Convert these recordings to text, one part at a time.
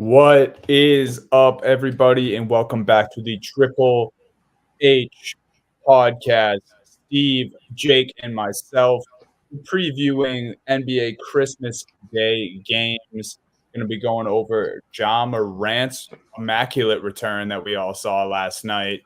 What is up, everybody, and welcome back to the Triple H podcast. Steve, Jake, and myself previewing NBA Christmas Day games. Going to be going over Morant's immaculate return that we all saw last night.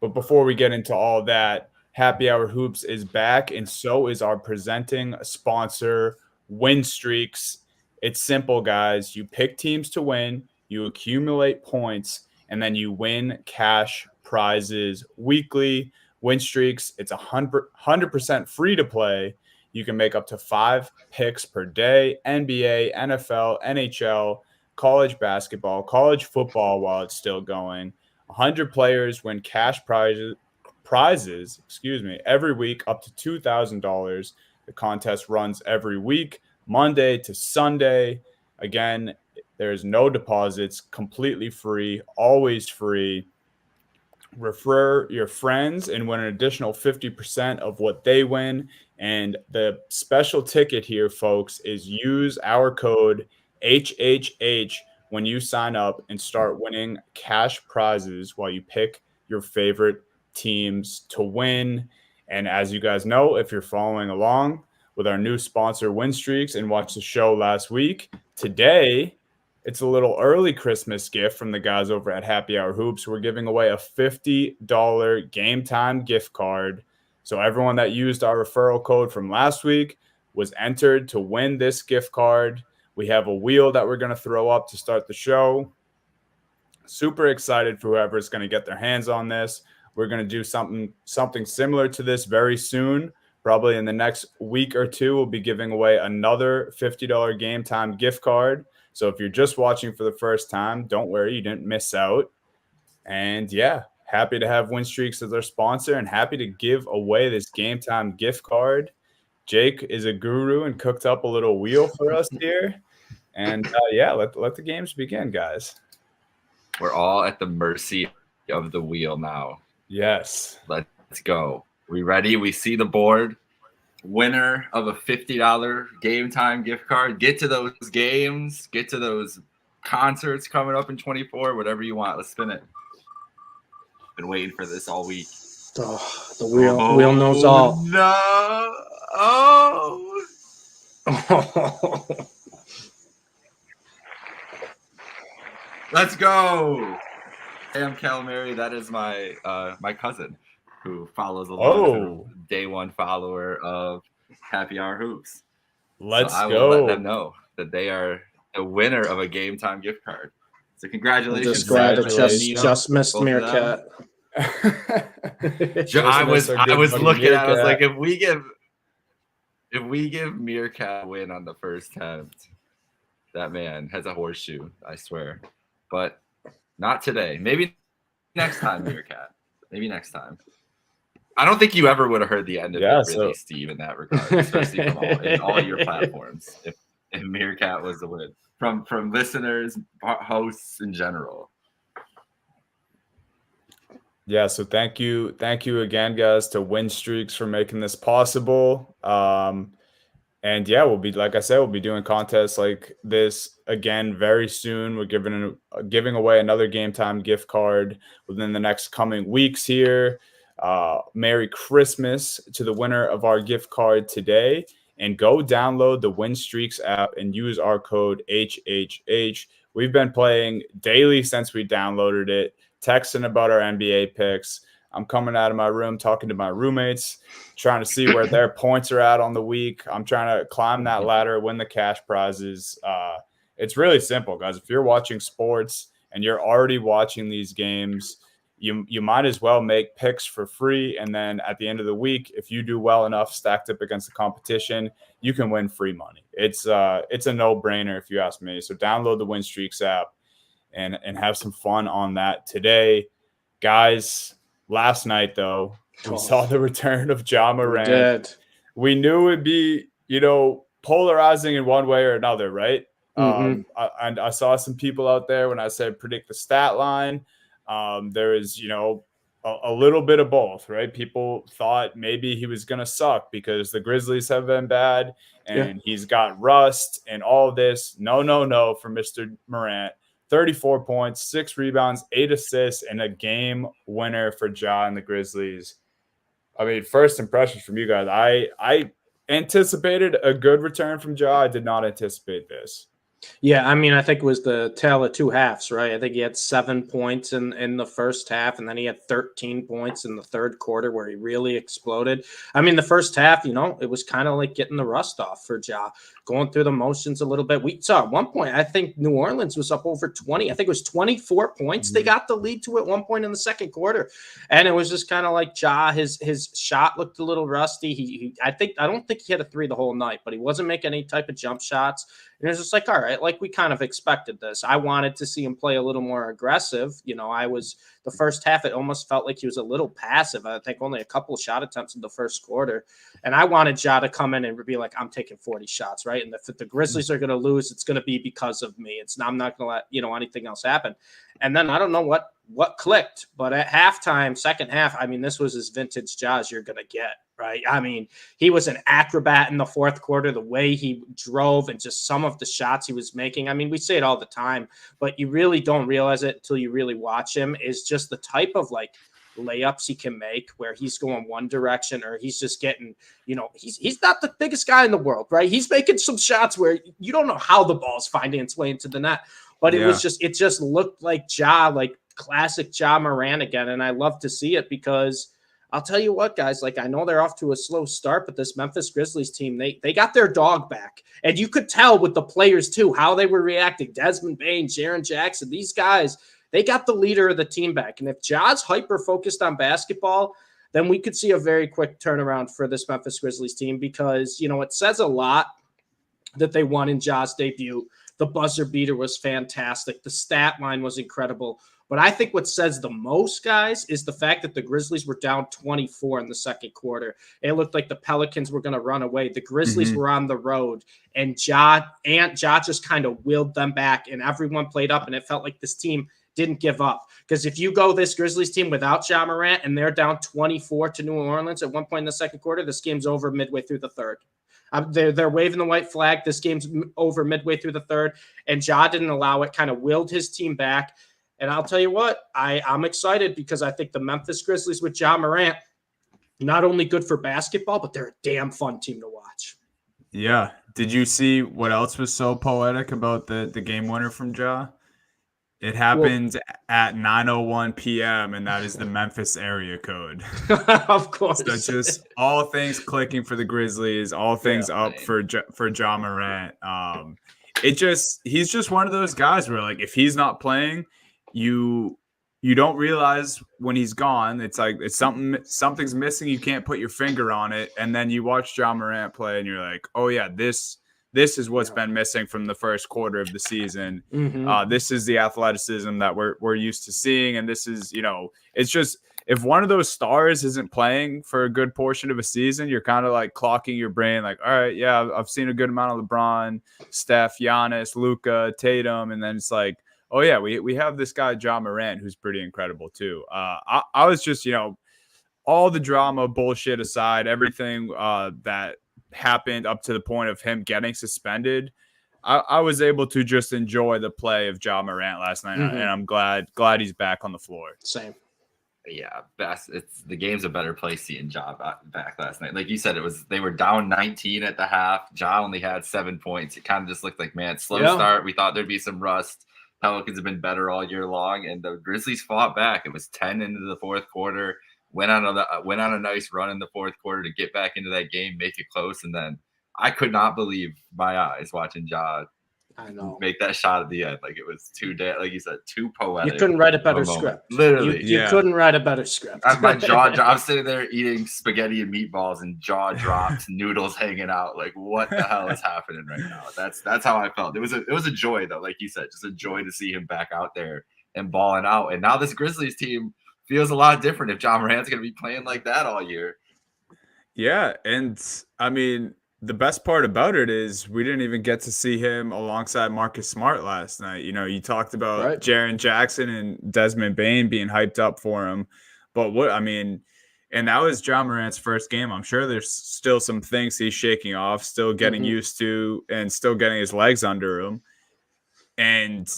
But before we get into all that, Happy Hour Hoops is back, and so is our presenting sponsor, Win Streaks. It's simple, guys. You pick teams to win, you accumulate points, and then you win cash prizes weekly. Win Streaks, it's 100% free to play. You can make up to 5 picks per day: NBA, NFL, NHL, college basketball, college football while it's still going. 100 players win cash prizes, every week up to $2,000. The contest runs every week, Monday to Sunday. Again, there's no deposits, completely free, always free. Refer your friends and win an additional 50% of what they win. And the special ticket here, folks, is use our code HHH when you sign up and start winning cash prizes while you pick your favorite teams to win. And as you guys know, if you're following along with our new sponsor, Win Streaks, and watched the show last week, today it's a little early Christmas gift from the guys over at Happy Hour Hoops. We're giving away a $50 game time gift card. So everyone that used our referral code from last week was entered to win this gift card. We have a wheel that we're going to throw up to start the show. Super excited for whoever's going to get their hands on this. We're going to do something similar to this very soon. Probably in the next week or two, we'll be giving away another $50 game time gift card. So if you're just watching for the first time, don't worry, you didn't miss out. And yeah, happy to have Win Streaks as our sponsor and happy to give away this game time gift card. Jake is a guru and cooked up a little wheel for us here. And yeah, let the games begin, guys. We're all at the mercy of the wheel now. Yes. Let's go. We ready? We see the board. Winner of a $50 game time gift card. Get to those games. Get to those concerts coming up in 24. Whatever you want. Let's spin it. Been waiting for this all week. Oh, the wheel knows all. No. Oh. Let's go. Sam Calamari. That is my my cousin, who follows along, day one follower of Happy Hour Hoops. Let's go. I will let them know that they are the winner of a game time gift card. So congratulations. Just glad it just missed Meerkat. I was looking at it, I was like, if we give Meerkat a win on the first attempt, that man has a horseshoe, I swear. But not today. Maybe next time, Meerkat. Maybe next time. I don't think you ever would have heard the end of it, really, Steve, in that regard, especially from all your platforms. If Meerkat was the win, from listeners, hosts in general. Yeah, so thank you again, guys, to Win Streaks for making this possible. And yeah, like I said, we'll be doing contests like this again very soon. We're giving away another game time gift card within the next coming weeks here. Merry Christmas to the winner of our gift card today. And go download the Win Streaks app and use our code HHH. We've been playing daily since we downloaded it, texting about our NBA picks. I'm coming out of my room, talking to my roommates, trying to see where their points are at on the week. I'm trying to climb that ladder, win the cash prizes. It's really simple, guys. If you're watching sports and you're already watching these games, you might as well make picks for free. And then at the end of the week, if you do well enough stacked up against the competition, you can win free money. It's a no-brainer if you ask me. So download the Win Streaks app and have some fun on that today. Guys, last night, though, we saw the return of Morant. We knew it'd be, polarizing in one way or another, right? And I saw some people out there when I said predict the stat line. There is, a little bit of both, right? People thought maybe he was going to suck because the Grizzlies have been bad, and he's got rust and all this. No for Mr. Morant. 34 points, 6 rebounds, 8 assists, and a game winner for Ja and the Grizzlies. I mean, first impressions from you guys. I anticipated a good return from Ja. I did not anticipate this. Yeah, I mean, I think it was the tale of two halves, right? I think he had 7 points in the first half, and then he had 13 points in the third quarter where he really exploded. I mean, the first half, it was kind of like getting the rust off for Ja, going through the motions a little bit. We saw at one point, I think New Orleans was up over 20. I think it was 24 points. Mm-hmm. They got the lead to at one point in the second quarter, and it was just kind of like Ja. His shot looked a little rusty. I don't think he had a three the whole night, but he wasn't making any type of jump shots. And it's just like, all right, like we kind of expected this. I wanted to see him play a little more aggressive. The first half, it almost felt like he was a little passive. I think only a couple of shot attempts in the first quarter. And I wanted Ja to come in and be like, I'm taking 40 shots, right? And if the Grizzlies are going to lose, it's going to be because of me. I'm not going to let, anything else happen. And then I don't know what clicked, but at halftime, second half, I mean, this was as vintage Ja as you're going to get, right? I mean, he was an acrobat in the fourth quarter, the way he drove and just some of the shots he was making. I mean, we say it all the time, but you really don't realize it until you really watch him, is just the type of like layups he can make where he's going one direction or he's just getting, he's not the biggest guy in the world, right? He's making some shots where you don't know how the ball's finding its way into the net, but it just looked like Ja, like classic Ja Morant again. And I love to see it because I'll tell you what, guys, like I know they're off to a slow start, but this Memphis Grizzlies team, they got their dog back. And you could tell with the players too, how they were reacting. Desmond Bane, Jaren Jackson, these guys, they got the leader of the team back. And if Ja's hyper-focused on basketball, then we could see a very quick turnaround for this Memphis Grizzlies team because, it says a lot that they won in Ja's debut. The buzzer beater was fantastic. The stat line was incredible. But I think what says the most, guys, is the fact that the Grizzlies were down 24 in the second quarter. It looked like the Pelicans were going to run away. The Grizzlies were on the road, and Ja just kind of willed them back, and everyone played up, and it felt like this team didn't give up. Because if you go this Grizzlies team without Ja Morant and they're down 24 to New Orleans at one point in the second quarter, this game's over midway through the third. They're waving the white flag. This game's over midway through the third, and Ja didn't allow it, kind of willed his team back. And I'll tell you what, I'm excited because I think the Memphis Grizzlies with Ja Morant, not only good for basketball, but they're a damn fun team to watch. Yeah. Did you see what else was so poetic about the game winner from Ja? It happened at 9:01 p.m., and that is the Memphis area code. Of course. So just all things clicking for the Grizzlies, all things up for Ja Morant. He's just one of those guys where, like, if he's not playing, you don't realize when he's gone. It's like something's missing. You can't put your finger on it, and then you watch Ja Morant play, and you're like, oh yeah, this is what's been missing from the first quarter of the season. This is the athleticism that we're used to seeing, and this is, it's just, if one of those stars isn't playing for a good portion of a season, you're kind of like clocking your brain, like, all right, yeah, I've seen a good amount of LeBron, Steph, Giannis, Luka, Tatum, and then it's like, oh yeah, we have this guy Ja Morant who's pretty incredible too. I was just, all the drama bullshit aside, everything that happened up to the point of him getting suspended, I was able to just enjoy the play of Ja Morant last night, and I'm glad he's back on the floor. Same. Yeah, the game's a better place seeing Ja back last night. Like you said, they were down 19 at the half. Ja only had 7 points. It kind of just looked like, man, slow start. We thought there'd be some rust. Pelicans have been better all year long, and the Grizzlies fought back. It was 10 into the fourth quarter. Went on a nice run in the fourth quarter to get back into that game, make it close, and then I could not believe my eyes watching Ja make that shot at the end. Like, it was like you said, too poetic. You couldn't write a better script. Literally, you couldn't write a better script. My jaw. I'm sitting there eating spaghetti and meatballs, and jaw dropped, noodles hanging out. Like, what the hell is happening right now? That's how I felt. It was a joy though, like you said, just a joy to see him back out there and balling out. And now this Grizzlies team feels a lot different if Ja Morant's going to be playing like that all year. Yeah, and I mean, the best part about it is we didn't even get to see him alongside Marcus Smart last night. You talked about Jaren Jackson and Desmond Bane being hyped up for him, but And that was Ja Morant's first game. I'm sure there's still some things he's shaking off, still getting used to, and still getting his legs under him. And,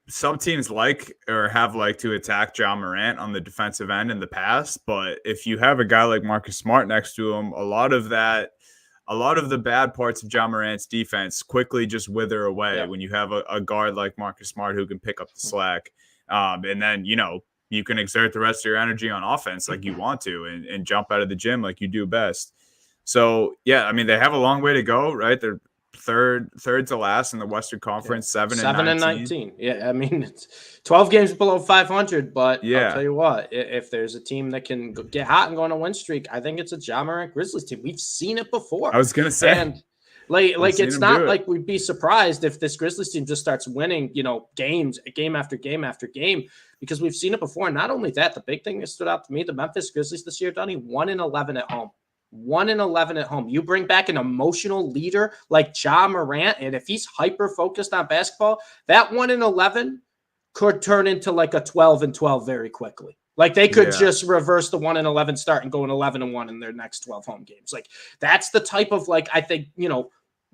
some teams like or have liked to attack Ja Morant on the defensive end in the past. But if you have a guy like Marcus Smart next to him, a lot of the bad parts of Ja Morant's defense quickly just wither away when you have a guard like Marcus Smart who can pick up the slack. And then, you can exert the rest of your energy on offense like you want to and jump out of the gym like you do best. So, yeah, I mean, they have a long way to go, right? They're third to last in the Western Conference, 7 and 19. Yeah, I mean, it's 12 games below 500, but Yeah. I'll tell you what, if there's a team that can get hot and go on a win streak, I think it's a Ja Morant Grizzlies team. We've seen it before. I was going to say. And like it's not like we'd be surprised if this Grizzlies team just starts winning, games, game after game after game, because we've seen it before. And not only that, the big thing that stood out to me, the Memphis Grizzlies this year, Donnie, 1-11 at home. 1-11 at home. You bring back an emotional leader like Ja Morant, and if he's hyper focused on basketball, that 1-11 could turn into like a 12-12 very quickly. Like they could just reverse the 1-11 start and go an 11-1 in their next 12 home games. Like that's the type of I think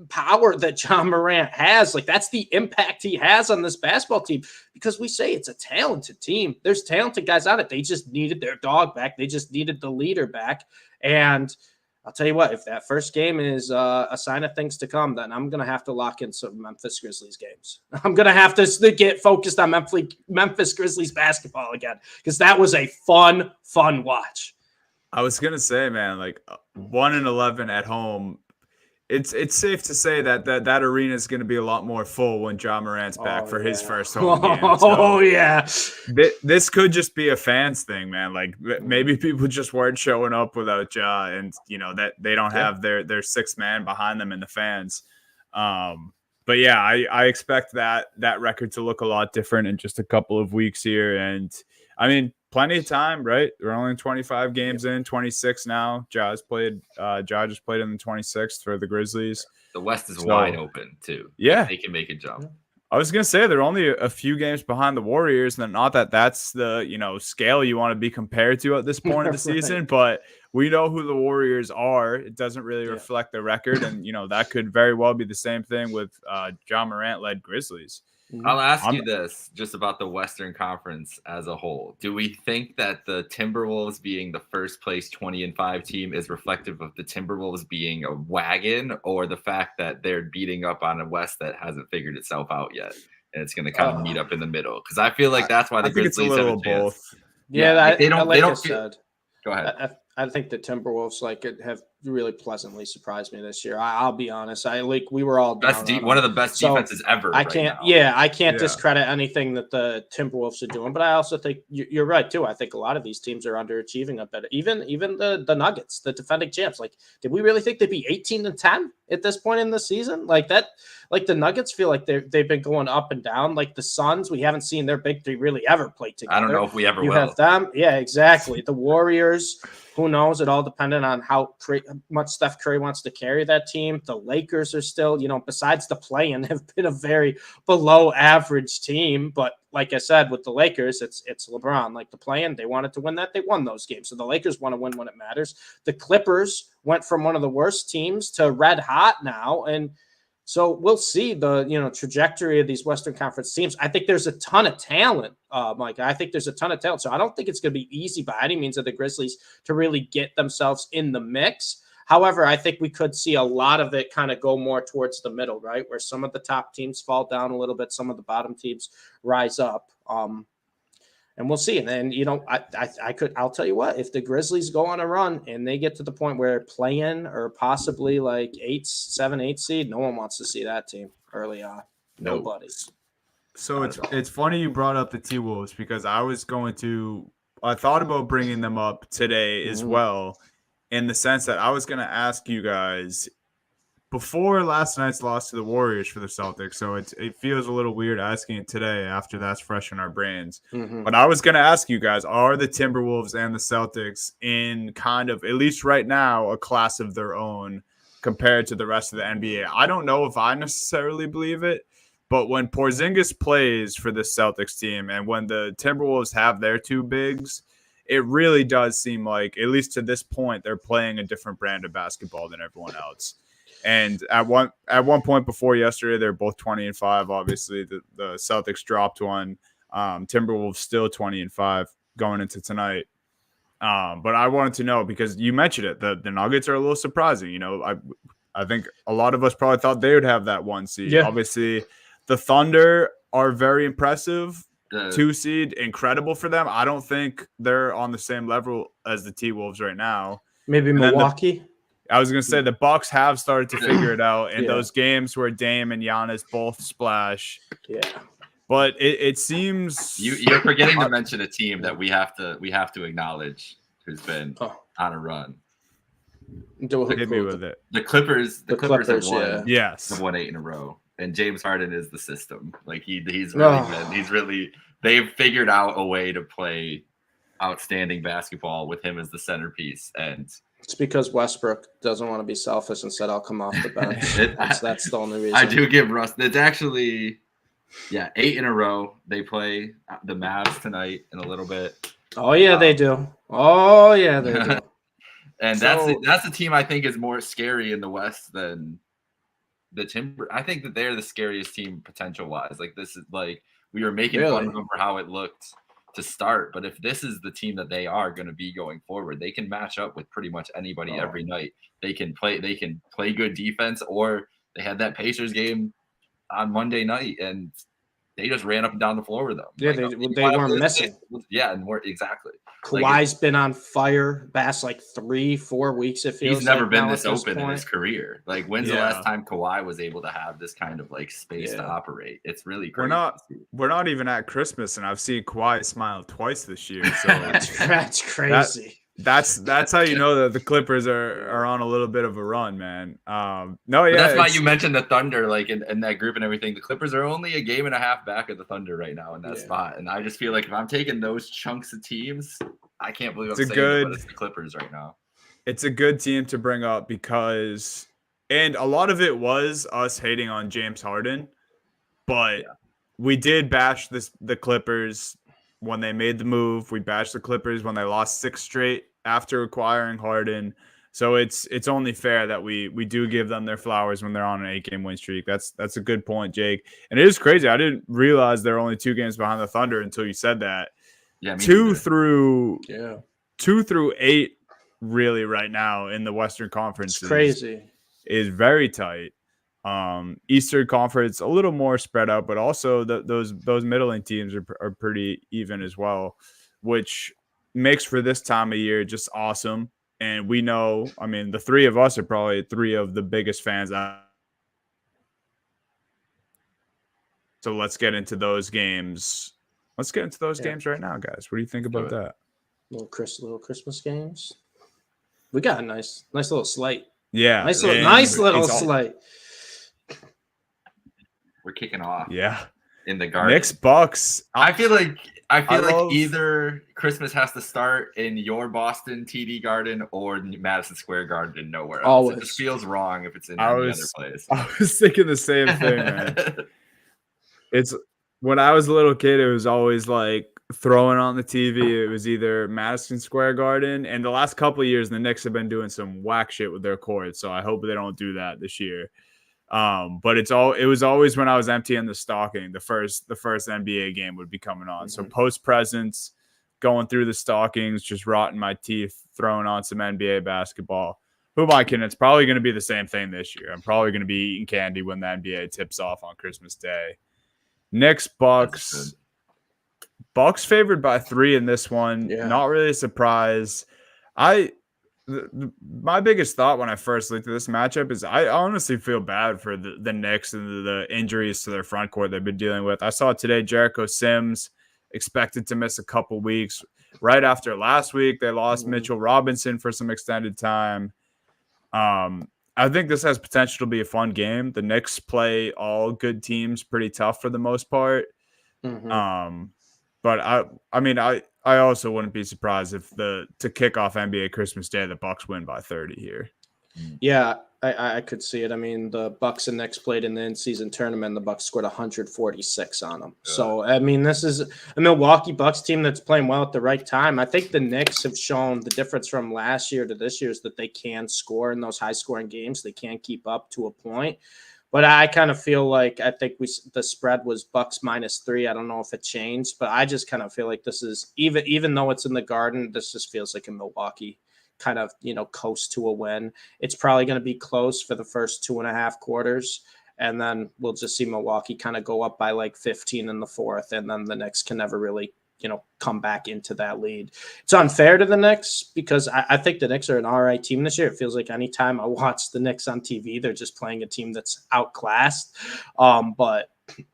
power that Ja Morant has. Like that's the impact he has on this basketball team, because we say it's a talented team. There's talented guys on it. They just needed their dog back. They just needed the leader back. And I'll tell you what, if that first game is a sign of things to come, then I'm going to have to lock in some Memphis Grizzlies games. I'm going to have to get focused on Memphis Grizzlies basketball again, because that was a fun watch. I was going to say, man, 1-11 at home. It's safe to say that arena is going to be a lot more full when Ja Morant's back for his first home game. This could just be a fans thing, man. Like maybe people just weren't showing up without Ja, and that they don't have their sixth man behind them in the fans. But yeah, I expect that record to look a lot different in just a couple of weeks here, and I mean, plenty of time, right? We're only 25 games in, 26 now. Ja just played in the 26th for the Grizzlies. The West is wide open too. Yeah, they can make a jump. I was gonna say they're only a few games behind the Warriors, and not that's the scale you want to be compared to at this point of the season, but we know who the Warriors are. It doesn't really reflect the record, and that could very well be the same thing with Ja Morant led Grizzlies. I'll ask you this just about the Western Conference as a whole. Do we think that the Timberwolves being the first place 20-5 team is reflective of the Timberwolves being a wagon, or the fact that they're beating up on a West that hasn't figured itself out yet and it's going to kind of meet up in the middle? Because I feel like that's why the Grizzlies have a chance. Both. Yeah, they don't. Go ahead. I think the Timberwolves have really pleasantly surprised me this year. I'll be honest. We were all down one of the best defenses ever. I can't discredit anything that the Timberwolves are doing, but I also think you're right too. I think a lot of these teams are underachieving a bit. Even the Nuggets, the defending champs. Did we really think they'd be 18-10 at this point in the season? Like that. Like the Nuggets feel like they've been going up and down. Like the Suns, we haven't seen their big three really ever play together. I don't know if we ever will. You have them. Yeah, exactly. The Warriors. Who knows? It all depended on how much Steph Curry wants to carry that team. The Lakers are still, besides the play-in, have been a very below average team. But like I said, with the Lakers, it's LeBron. Like the play-in, they wanted to win that. They won those games. So the Lakers want to win when it matters. The Clippers went from one of the worst teams to red hot now. And so we'll see the trajectory of these Western Conference teams. I think there's a ton of talent, Mike. I think there's a ton of talent. So I don't think it's going to be easy by any means of the Grizzlies to really get themselves in the mix. However, I think we could see a lot of it kind of go more towards the middle, right, where some of the top teams fall down a little bit, some of the bottom teams rise up. And we'll see. And then, I'll tell you what, if the Grizzlies go on a run and they get to the point where play-in or possibly like 7, 8 seed, no one wants to see that team early on. Nobody. So it's funny you brought up the T-Wolves, because I thought about bringing them up today as well, in the sense that I was going to ask you guys before last night's loss to the Warriors for the Celtics, so it feels a little weird asking it today after that's fresh in our brains. But I was going to ask you guys, are the Timberwolves and the Celtics in kind of, at least right now, a class of their own compared to the rest of the NBA? I don't know if I necessarily believe it, but when Porzingis plays for the Celtics team and when the Timberwolves have their two bigs, it really does seem like, at least to this point, they're playing a different brand of basketball than everyone else. And at one point before yesterday, they're both 20-5. Obviously, the Celtics dropped one. Timberwolves still 20-5 going into tonight. But I wanted to know, because you mentioned it, the Nuggets are a little surprising. You know, I think a lot of us probably thought they would have that 1 seed. Yeah. Obviously, the Thunder are very impressive. 2 seed, incredible for them. I don't think they're on the same level as the T-Wolves right now. Maybe And Milwaukee. I was going to say the Bucks have started to figure it out in Yeah. those games where Dame and Giannis both splash. Yeah. But it seems you're forgetting to mention a team that we have to acknowledge who's been on a run. Hit me with it. The Clippers. The Clippers have won. Yeah. Yes, have won 8 in a row, and James Harden is the system. Like he's really they've figured out a way to play outstanding basketball with him as the centerpiece, and it's because Westbrook doesn't want to be selfish and said, "I'll come off the bench." That's the only reason. I do give Russ. It's actually, 8 in a row. They play the Mavs tonight in a little bit. Oh yeah, they do. Oh yeah, they do. And that's the team I think is more scary in the West than the Timber. I think that they're the scariest team potential wise. Like this is like we were making fun of them for how it looked to start, but if this is the team that they are going to be going forward, they can match up with pretty much anybody every night. They can play good defense, or they had that Pacers game on Monday night and they just ran up and down the floor with them. Yeah, they weren't missing. And exactly. Kawhi's been on fire past like 3-4 weeks. It feels he's never like been this open in his career. Like when's the last time Kawhi was able to have this kind of like space to operate? It's really crazy. We're not even at Christmas, and I've seen Kawhi smile twice this year. So that's crazy. That's how you know that the Clippers are on a little bit of a run, man. That's why you mentioned the Thunder, like in that group and everything. The Clippers are only a game and a half back of the Thunder right now in that spot, and I just feel like if I'm taking those chunks of teams, I can't believe I'm saying it, but it's the Clippers right now. It's a good team to bring up because, and a lot of it was us hating on James Harden, but we did bash the Clippers when they made the move. We bashed the Clippers when they lost 6 straight after acquiring Harden. So it's only fair that we do give them their flowers when they're on an 8-game win streak. That's a good point, Jake. And it is crazy. I didn't realize they're only 2 games behind the Thunder until you said that. Yeah, 2 through 8 really right now in the Western Conference. It's crazy. Is very tight. Eastern Conference a little more spread out, but also those middling teams are pretty even as well, which makes for this time of year just awesome. And we know, I mean, the 3 of us are probably 3 of the biggest fans out. So let's get into those games. Let's get into those games right now, guys. What do you think about that? Little Christmas games. We got a nice little slate. Yeah, nice little slate. We're kicking off. Yeah, in the Garden. Knicks Bucks. I feel like either Christmas has to start in your Boston TD Garden or Madison Square Garden, nowhere else. Always. It just feels wrong if it's in any other place. I was thinking the same thing, man. It's when I was a little kid, it was always like throwing on the TV. It was either Madison Square Garden, and the last couple of years, the Knicks have been doing some whack shit with their courts. So I hope they don't do that this year. But it was always when I was emptying the stocking, the first NBA game would be coming on. So post presents, going through the stockings, just rotting my teeth, throwing on some NBA basketball. Who am I kidding? It's probably going to be the same thing this year. I'm probably going to be eating candy when the NBA tips off on Christmas Day. Knicks Bucks. Bucks favored by 3 in this one. Yeah. Not really a surprise. My biggest thought when I first looked at this matchup is I honestly feel bad for the Knicks and the injuries to their front court they've been dealing with. I saw today Jericho Sims expected to miss a couple weeks. Right after last week, they lost Mitchell Robinson for some extended time. I think this has potential to be a fun game. The Knicks play all good teams pretty tough for the most part. But I also wouldn't be surprised if to kick off NBA Christmas Day, the Bucks win by 30 here. Yeah, I could see it. I mean, the Bucks and Knicks played in the in-season tournament. The Bucks scored 146 on them. So, I mean, this is a Milwaukee Bucks team that's playing well at the right time. I think the Knicks have shown the difference from last year to this year is that they can score in those high-scoring games. They can keep up to a point. But I kind of feel like I think the spread was Bucks -3. I don't know if it changed, but I just kind of feel like this is even though it's in the Garden, this just feels like a Milwaukee kind of coast to a win. It's probably going to be close for the first 2.5 quarters, and then we'll just see Milwaukee kind of go up by like 15 in the fourth, and then the Knicks can never really come back into that lead. It's unfair to the Knicks because I think the Knicks are an all right team this year. It feels like anytime I watch the Knicks on TV, they're just playing a team that's outclassed. But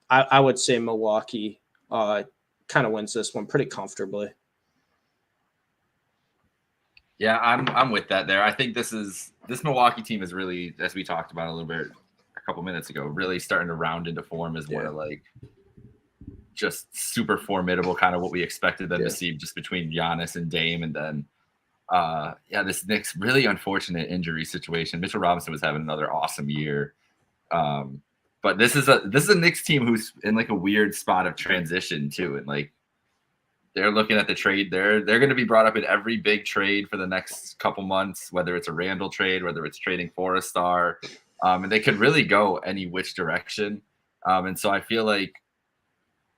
I would say Milwaukee kind of wins this one pretty comfortably. Yeah, I'm with that there. I think this Milwaukee team is really, as we talked about a little bit a couple minutes ago, really starting to round into form as one of like just super formidable, kind of what we expected them to see just between Giannis and Dame. And then this Knicks really unfortunate injury situation. Mitchell Robinson was having another awesome year. But this is a Knicks team who's in like a weird spot of transition too. And like they're looking at the trade. They're going to be brought up in every big trade for the next couple months, whether it's a Randall trade, whether it's trading for a star. And they could really go any which direction. And so I feel like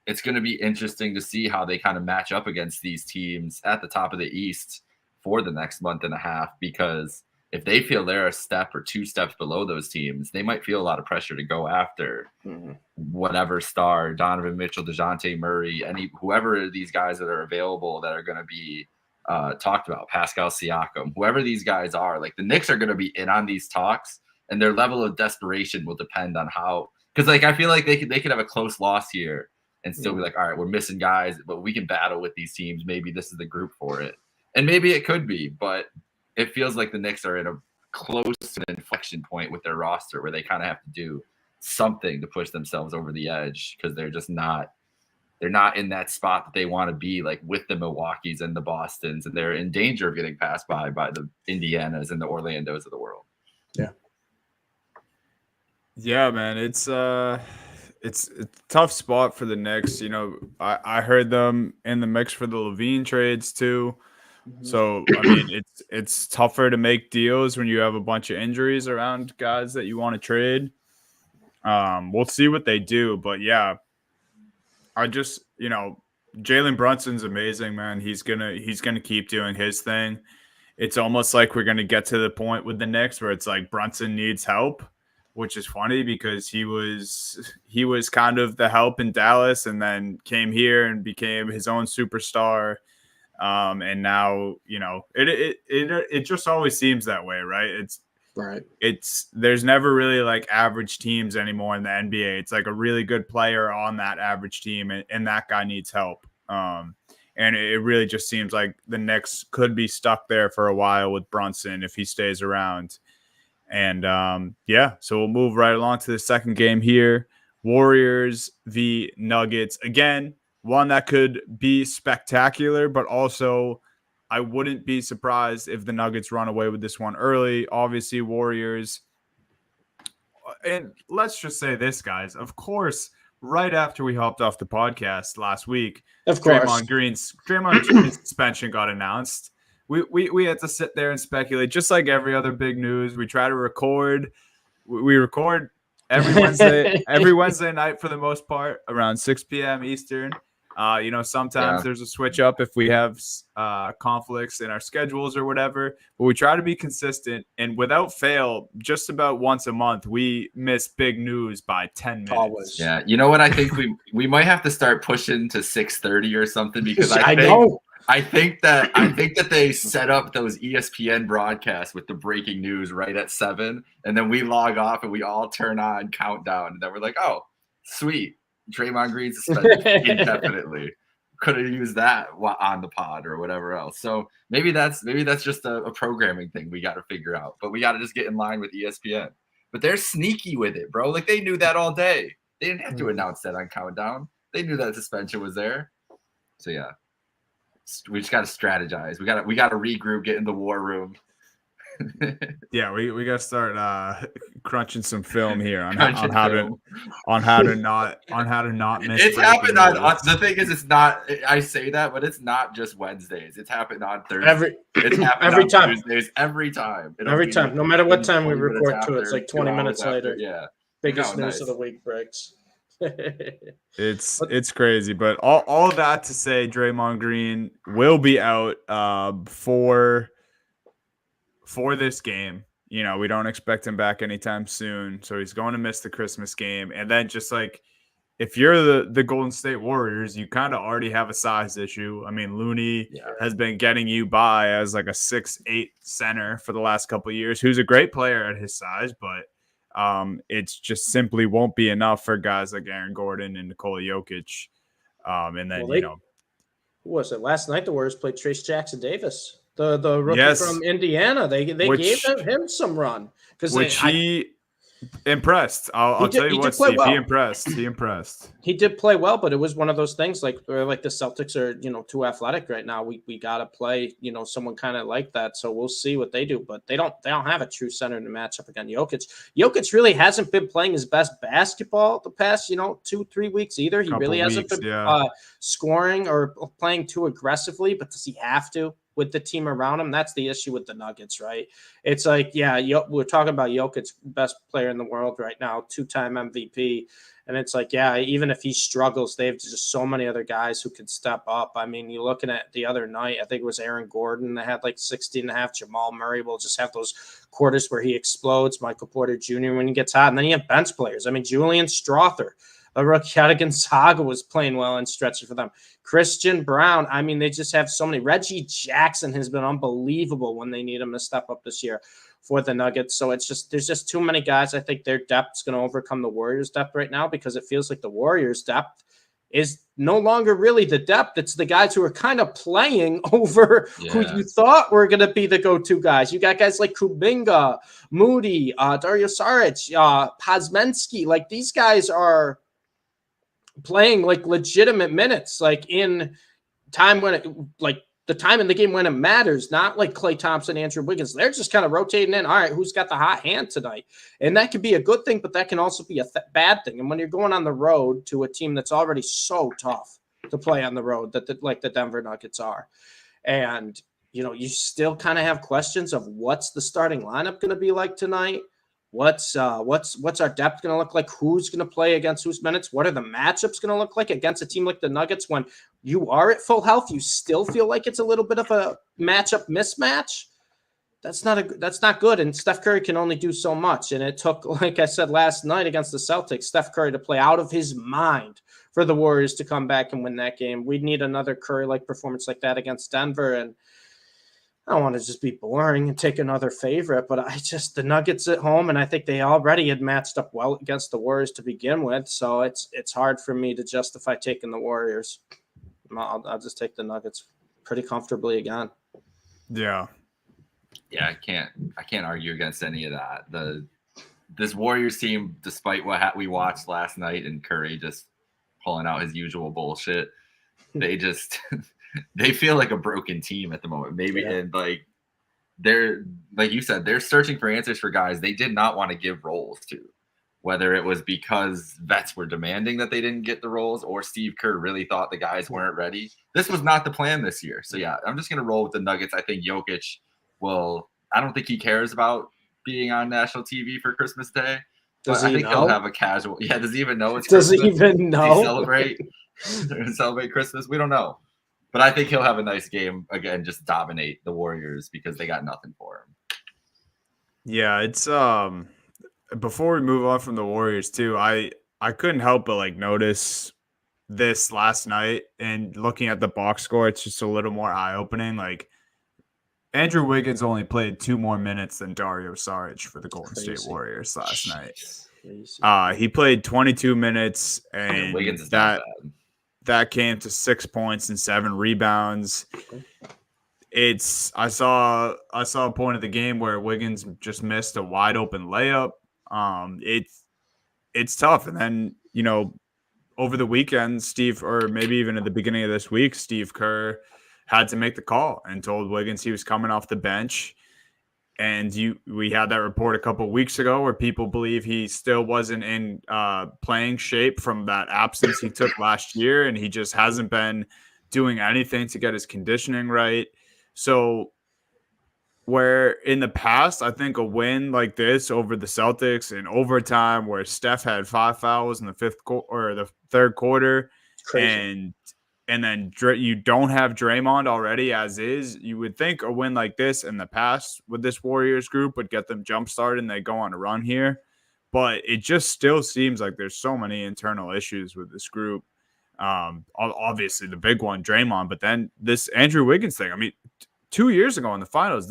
it's going to be interesting to see how they kind of match up against these teams at the top of the East for the next month and a half, because if they feel they're a step or two steps below those teams, they might feel a lot of pressure to go after whatever star, Donovan Mitchell, DeJounte Murray, whoever these guys that are available that are going to be talked about, Pascal Siakam, whoever these guys are. Like the Knicks are going to be in on these talks, and their level of desperation will depend on how. Because like I feel like they could have a close loss here and still be like, all right, we're missing guys, but we can battle with these teams. Maybe this is the group for it, and maybe it could be, but it feels like the Knicks are in a close to an inflection point with their roster where they kind of have to do something to push themselves over the edge, because they're just not in that spot that they want to be, like with the Milwaukees and the Bostons, and they're in danger of getting passed by the Indianas and the Orlandos of the world. Yeah, man, it's a tough spot for the Knicks. I heard them in the mix for the Levine trades too. So, I mean, it's tougher to make deals when you have a bunch of injuries around guys that you want to trade. We'll see what they do, but yeah, I just, Jalen Brunson's amazing, man. He's gonna keep doing his thing. It's almost like we're gonna get to the point with the Knicks where it's like Brunson needs help, which is funny because he was kind of the help in Dallas and then came here and became his own superstar. And now, it just always seems that way, right? There's never really like average teams anymore in the NBA. It's like a really good player on that average team, and that guy needs help. And it really just seems like the Knicks could be stuck there for a while with Brunson if he stays around. And so we'll move right along to the second game here. Warriors v Nuggets. Again, one that could be spectacular, but also I wouldn't be surprised if the Nuggets run away with this one early. Obviously, Warriors. And let's just say this, guys. Of course, right after we hopped off the podcast last week, Draymond Green's suspension got announced. We had to sit there and speculate, just like every other big news. We try to record. We record every Wednesday night for the most part around 6 p.m. Eastern. Sometimes there's a switch up if we have conflicts in our schedules or whatever, but we try to be consistent, and without fail, just about once a month, we miss big news by 10 minutes. Always. Yeah. You know what? I think we might have to start pushing to 6:30 or something, because I think that they set up those ESPN broadcasts with the breaking news right at 7, and then we log off and we all turn on countdown, and then we're like, oh, sweet. Draymond Green suspended indefinitely. Could have used that on the pod or whatever else. So maybe that's just a programming thing we got to figure out. But we got to just get in line with ESPN. But they're sneaky with it, bro. Like they knew that all day. They didn't have to announce that on countdown. They knew that suspension was there. So yeah, we just got to strategize. We got to regroup, get in the war room. Yeah, we got to start crunching some film here on how to not miss. It's happened on the thing is, it's not. I say that, but it's not just Wednesdays. It's happened on Thursday. It's happened every on time. Tuesdays. Every time. Every time, no matter what time we 20 minutes record to, after, it's like 20 2 hours minutes after, later. Yeah. Biggest No, news nice. of the week breaks. It's crazy, but all that to say, Draymond Green will be out for this game. You know, we don't expect him back anytime soon, so he's going to miss the Christmas game. And then just like, if you're the Golden State Warriors, you kind of already have a size issue. I mean, Looney has been getting you by as like a 6'8" center for the last couple of years, who's a great player at his size, but it's just simply won't be enough for guys like Aaron Gordon and Nikola Jokic. And then, who was it? Last night the Warriors played Trace Jackson-Davis, the rookie from Indiana. They gave him some run. Impressed. I'll tell you what, Steve. Well. He impressed. He did play well, but it was one of those things like the Celtics are, too athletic right now. We got to play, someone kind of like that. So we'll see what they do. But they don't have a true center to match up against Jokic. Jokic really hasn't been playing his best basketball the past, 2-3 weeks either. He really hasn't been scoring or playing too aggressively. But does he have to? With the team around him, that's the issue with the Nuggets, right? It's like, we're talking about Jokic, best player in the world right now, 2-time MVP. And it's like, even if he struggles, they have just so many other guys who can step up. I mean, you're looking at the other night, I think it was Aaron Gordon that had like 16.5. Jamal Murray will just have those quarters where he explodes. Michael Porter Jr. when he gets hot. And then you have bench players. I mean, Julian Strother, a rookie out of Gonzaga, was playing well and stretching for them. Christian Brown, I mean, they just have so many. Reggie Jackson has been unbelievable when they need him to step up this year for the Nuggets. So there's just too many guys. I think their depth is going to overcome the Warriors' depth right now, because it feels like the Warriors' depth is no longer really the depth. It's the guys who are kind of playing over who you thought were going to be the go-to guys. You got guys like Kuminga, Moody, Dario Saric, Pozmensky. Like, these guys are playing like legitimate minutes, like in time when the time in the game when it matters, not like Klay Thompson, Andrew Wiggins. They're just kind of rotating in. All right, who's got the hot hand tonight? And that could be a good thing, but that can also be a bad thing. And when you're going on the road to a team that's already so tough to play on the road, like the Denver Nuggets are, and you still kind of have questions of what's the starting lineup going to be like tonight. What's our depth going to look like? Who's going to play against whose minutes? What are the matchups going to look like against a team like the Nuggets when you are at full health? You still feel like it's a little bit of a matchup mismatch. That's not good. And Steph Curry can only do so much. And it took, like I said last night against the Celtics, Steph Curry to play out of his mind for the Warriors to come back and win that game. We'd need another Curry-like performance like that against Denver. And I don't want to just be boring and take another favorite, but the Nuggets at home, and I think they already had matched up well against the Warriors to begin with, so it's hard for me to justify taking the Warriors. I'll just take the Nuggets pretty comfortably again. Yeah, I can't argue against any of that. This Warriors team, despite what we watched last night and Curry just pulling out his usual bullshit, they just they feel like a broken team at the moment. And like they're, like you said, they're searching for answers for guys they did not want to give roles to, whether it was because vets were demanding that they didn't get the roles or Steve Kerr really thought the guys weren't ready. This was not the plan this year. So I'm just going to roll with the Nuggets. I think Jokic I don't think he cares about being on national TV for Christmas Day. Does he know? He'll have a casual. Yeah. Does he even know it's Christmas? Does he even know? Does he celebrate Christmas? We don't know. But I think he'll have a nice game again, just dominate the Warriors because they got nothing for him. Yeah, it's before we move on from the Warriors too, I couldn't help but notice this last night, and looking at the box score, it's just a little more eye-opening. Like, Andrew Wiggins only played 2 more minutes than Dario Saric for the Golden State Warriors last night. He played 22 minutes, and Wiggins is not bad. That came to 6 points and 7 rebounds. I saw a point of the game where Wiggins just missed a wide open layup. It's tough. And then, over the weekend, or maybe even at the beginning of this week, Steve Kerr had to make the call and told Wiggins he was coming off the bench. And we had that report a couple of weeks ago where people believe he still wasn't in playing shape from that absence he took last year, and he just hasn't been doing anything to get his conditioning right. So where in the past, I think a win like this over the Celtics in overtime, where Steph had 5 fouls in the the third quarter, Crazy. and then you don't have Draymond already as is, you would think a win like this in the past with this Warriors group would get them jump started and they go on a run here. But it just still seems like there's so many internal issues with this group. Obviously the big one, Draymond, but then this Andrew Wiggins thing. I mean, 2 years ago in the finals,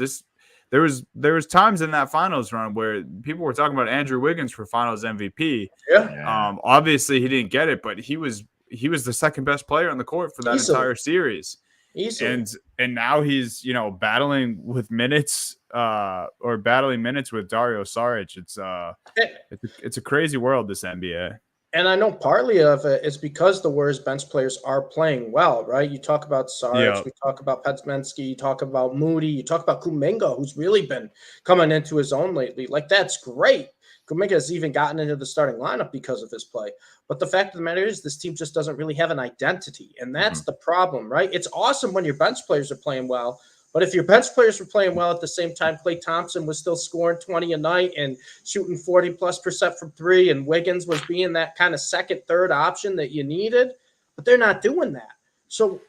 there was times in that finals run where people were talking about Andrew Wiggins for finals MVP. Yeah. Obviously he didn't get it, but he was the second best player on the court for that entire series. Easily. And now he's, battling with minutes or battling minutes with Dario Saric. It's a crazy world, this NBA. And I know partly of it is because the Warriors bench players are playing well, right? You talk about Saric, we talk about Petzmensky, you talk about Moody, you talk about Kuminga, who's really been coming into his own lately. Like, that's great. Kuminga has even gotten into the starting lineup because of his play. But the fact of the matter is this team just doesn't really have an identity. And that's the problem, right? It's awesome when your bench players are playing well. But if your bench players were playing well at the same time, Klay Thompson was still scoring 20 a night and shooting 40+% from three, and Wiggins was being that kind of second, third option that you needed, but they're not doing that. So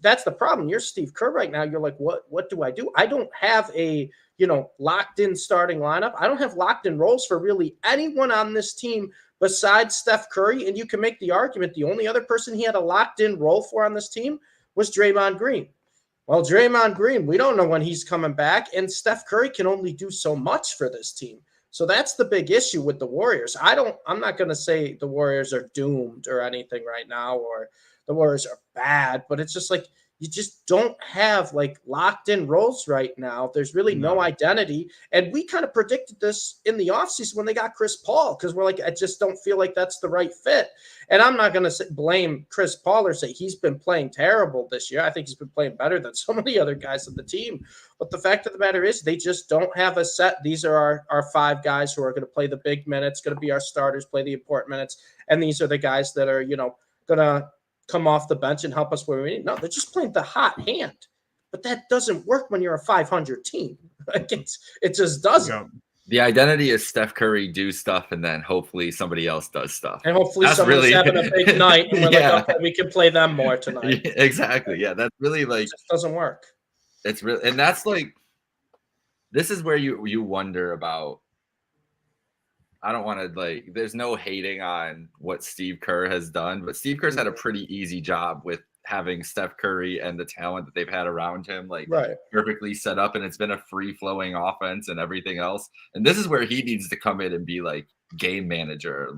that's the problem. You're Steve Kerr right now. You're like, what do I do? I don't have a locked in starting lineup. I don't have locked in roles for really anyone on this team besides Steph Curry. And you can make the argument the only other person he had a locked in role for on this team was Draymond Green. Well, Draymond Green, we don't know when he's coming back, and Steph Curry can only do so much for this team. So that's the big issue with the Warriors. I'm not going to say the Warriors are doomed or anything right now, or the Warriors are bad, but it's just like you just don't have like locked in roles right now. There's really no identity. And we kind of predicted this in the offseason when they got Chris Paul, because we're like, I just don't feel like that's the right fit. And I'm not going to blame Chris Paul or say he's been playing terrible this year. I think he's been playing better than so many other guys on the team. But the fact of the matter is they just don't have a set. These are our 5 guys who are going to play the big minutes, going to be our starters, play the important minutes. And these are the guys that are, going to come off the bench and help us where we need. No, they're just playing the hot hand. But that doesn't work when you're a 500 team. It just doesn't. The identity is Steph Curry do stuff, and then hopefully somebody else does stuff. And hopefully someone's having a big night, and we're like, okay, we can play them more tonight. Exactly. Yeah, that's really like it just doesn't work. It's really, and that's like, this is where you wonder about. I don't want to there's no hating on what Steve Kerr has done, but Steve Kerr's had a pretty easy job with having Steph Curry and the talent that they've had around him, perfectly set up, and it's been a free flowing offense and everything else. And this is where he needs to come in and be like game manager.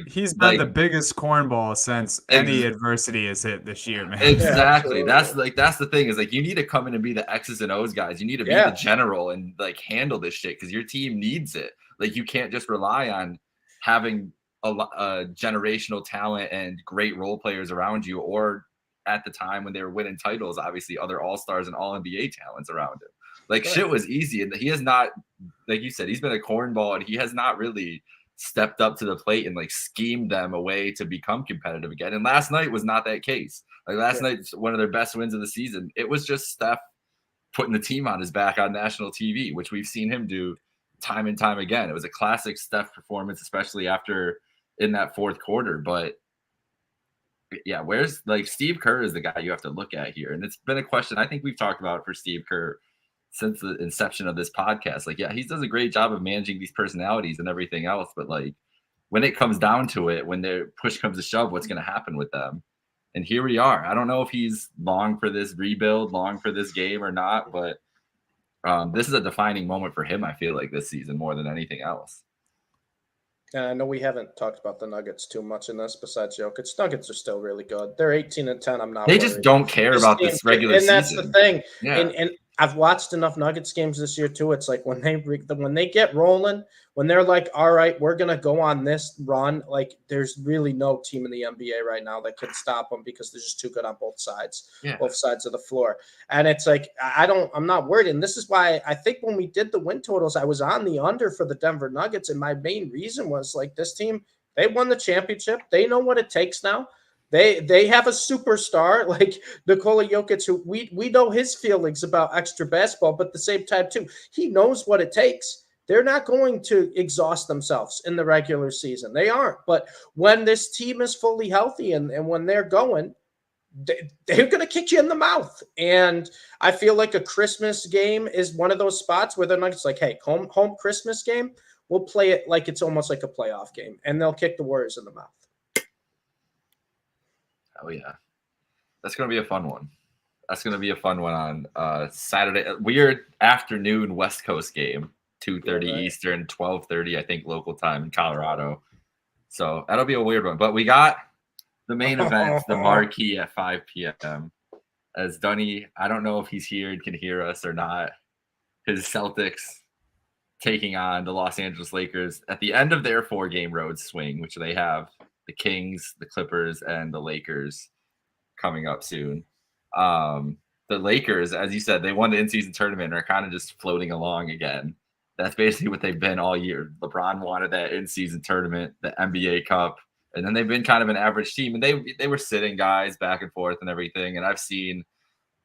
He's been the biggest cornball since any adversity has hit this year, man. Exactly. Yeah, that's the thing is you need to come in and be the X's and O's guys. You need to be the general and handle this shit because your team needs it. You can't just rely on having a generational talent and great role players around you, or at the time when they were winning titles, obviously other all-stars and all NBA talents around him. Shit was easy, and he has not, like you said, he's been a cornball, and he has not really stepped up to the plate and schemed them away to become competitive again. And last night was not that case. Last night's one of their best wins of the season. It was just Steph putting the team on his back on national TV, which we've seen him do time and time again. It was a classic Steph performance, especially after in that fourth quarter. But yeah, where's Steve Kerr is the guy you have to look at here. And it's been a question I think we've talked about for Steve Kerr since the inception of this podcast. He does a great job of managing these personalities and everything else. But when it comes down to it, when their push comes to shove, what's going to happen with them? And here we are. I don't know if he's long for this rebuild, long for this game or not, but this is a defining moment for him, I feel like, this season more than anything else. And I know we haven't talked about the Nuggets too much in this besides Jokic. Nuggets are still really good. They're 18-10. I'm not They just don't care about this regular season. And that's the thing. Yeah. And I've watched enough Nuggets games this year too. It's like when they get rolling, when they're like, all right, we're gonna go on this run. Like there's really no team in the NBA right now that can stop them because they're just too good on both sides of the floor. And it's like I'm not worried. And this is why I think when we did the win totals, I was on the under for the Denver Nuggets, and my main reason was like this team, they won the championship. They know what it takes now. They have a superstar like Nikola Jokic, who we know his feelings about extra basketball, but at the same time, too, he knows what it takes. They're not going to exhaust themselves in the regular season. They aren't. But when this team is fully healthy and when they're going, they're going to kick you in the mouth. And I feel like a Christmas game is one of those spots where they're not just like, hey, home Christmas game, we'll play it like it's almost like a playoff game, and they'll kick the Warriors in the mouth. Oh, yeah. That's going to be a fun one. That's going to be a fun one on Saturday. Weird afternoon West Coast game, 2:30 Eastern, 12:30, I think, local time in Colorado. So that'll be a weird one. But we got the main event, the marquee at 5 p.m. As Dunny, I don't know if he's here and can hear us or not, his Celtics taking on the Los Angeles Lakers at the end of their 4-game road swing, which they have the Kings, the Clippers, and the Lakers coming up soon. The Lakers, as you said, they won the in-season tournament and are kind of just floating along again. That's basically what they've been all year. LeBron wanted that in-season tournament, the NBA Cup, and then they've been kind of an average team. And they were sitting guys back and forth and everything. And I've seen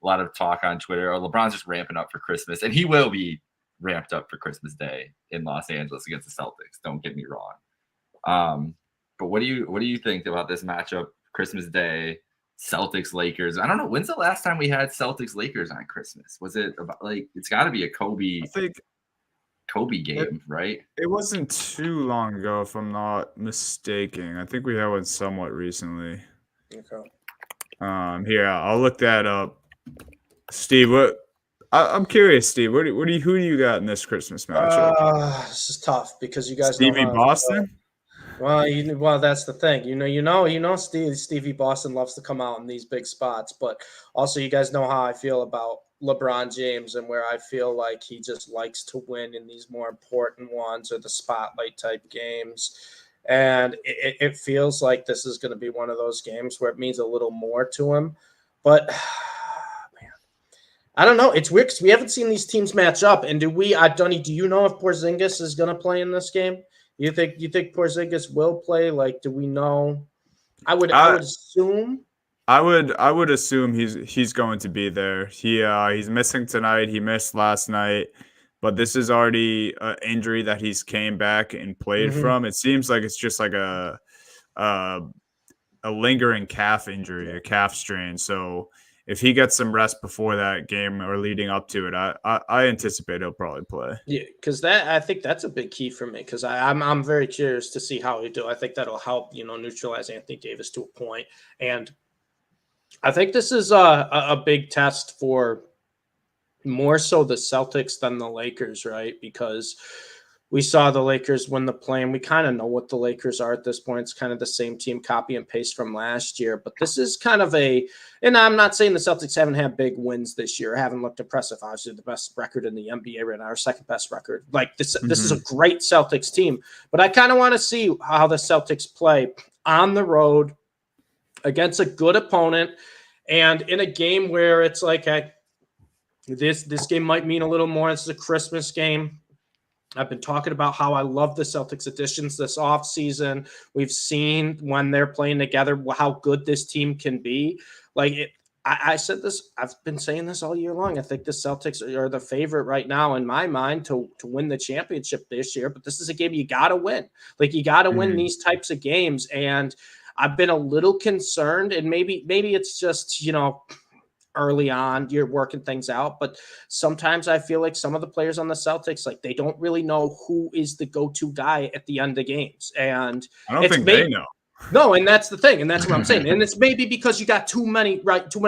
a lot of talk on Twitter, oh, LeBron's just ramping up for Christmas. And he will be ramped up for Christmas Day in Los Angeles against the Celtics. Don't get me wrong. But what do you think about this matchup, Christmas Day, Celtics Lakers? I don't know. When's the last time we had Celtics Lakers on Christmas? Was it about it's got to be a Kobe game, right? It wasn't too long ago, if I'm not mistaken. I think we had one somewhat recently. Okay. Here, I'll look that up. Steve, I'm curious, Steve. Who do you got in this Christmas matchup? This is tough because you guys Stevie know Boston. Well, that's the thing. Stevie Boston loves to come out in these big spots, but also you guys know how I feel about LeBron James and where I feel like he just likes to win in these more important ones or the spotlight type games. And it feels like this is going to be one of those games where it means a little more to him. But man, I don't know. It's weird because we haven't seen these teams match up. And Dunny, do you know if Porzingis is going to play in this game? You think Porzingis will play? Like, do we know? I would assume. I would assume he's going to be there. He's missing tonight. He missed last night, but this is already an injury that he's came back and played from. It seems like it's just like a lingering calf injury, a calf strain. So if he gets some rest before that game or leading up to it, I anticipate he'll probably play. Yeah, because I think that's a big key for me because I'm very curious to see how he do. I think that'll help neutralize Anthony Davis to a point, and I think this is a big test for more so the Celtics than the Lakers, right? Because we saw the Lakers win the play, and we kind of know what the Lakers are at this point. It's kind of the same team, copy and paste from last year. But this is kind of and I'm not saying the Celtics haven't had big wins this year, haven't looked impressive. Obviously, the best record in the NBA right now, our second best record. Like this is a great Celtics team. But I kind of want to see how the Celtics play on the road against a good opponent and in a game where it's like, hey, this game might mean a little more. This is a Christmas game. I've been talking about how I love the Celtics additions this offseason. We've seen when they're playing together how good this team can be. I said this, I've been saying this all year long. I think the Celtics are the favorite right now in my mind to win the championship this year. But this is a game you got to win. Like you got to win these types of games. And I've been a little concerned, and maybe it's just, early on, you're working things out. But sometimes I feel like some of the players on the Celtics, like they don't really know who is the go-to guy at the end of games. And I don't think they know. No, and that's the thing. And that's what I'm saying. And it's maybe because you got too many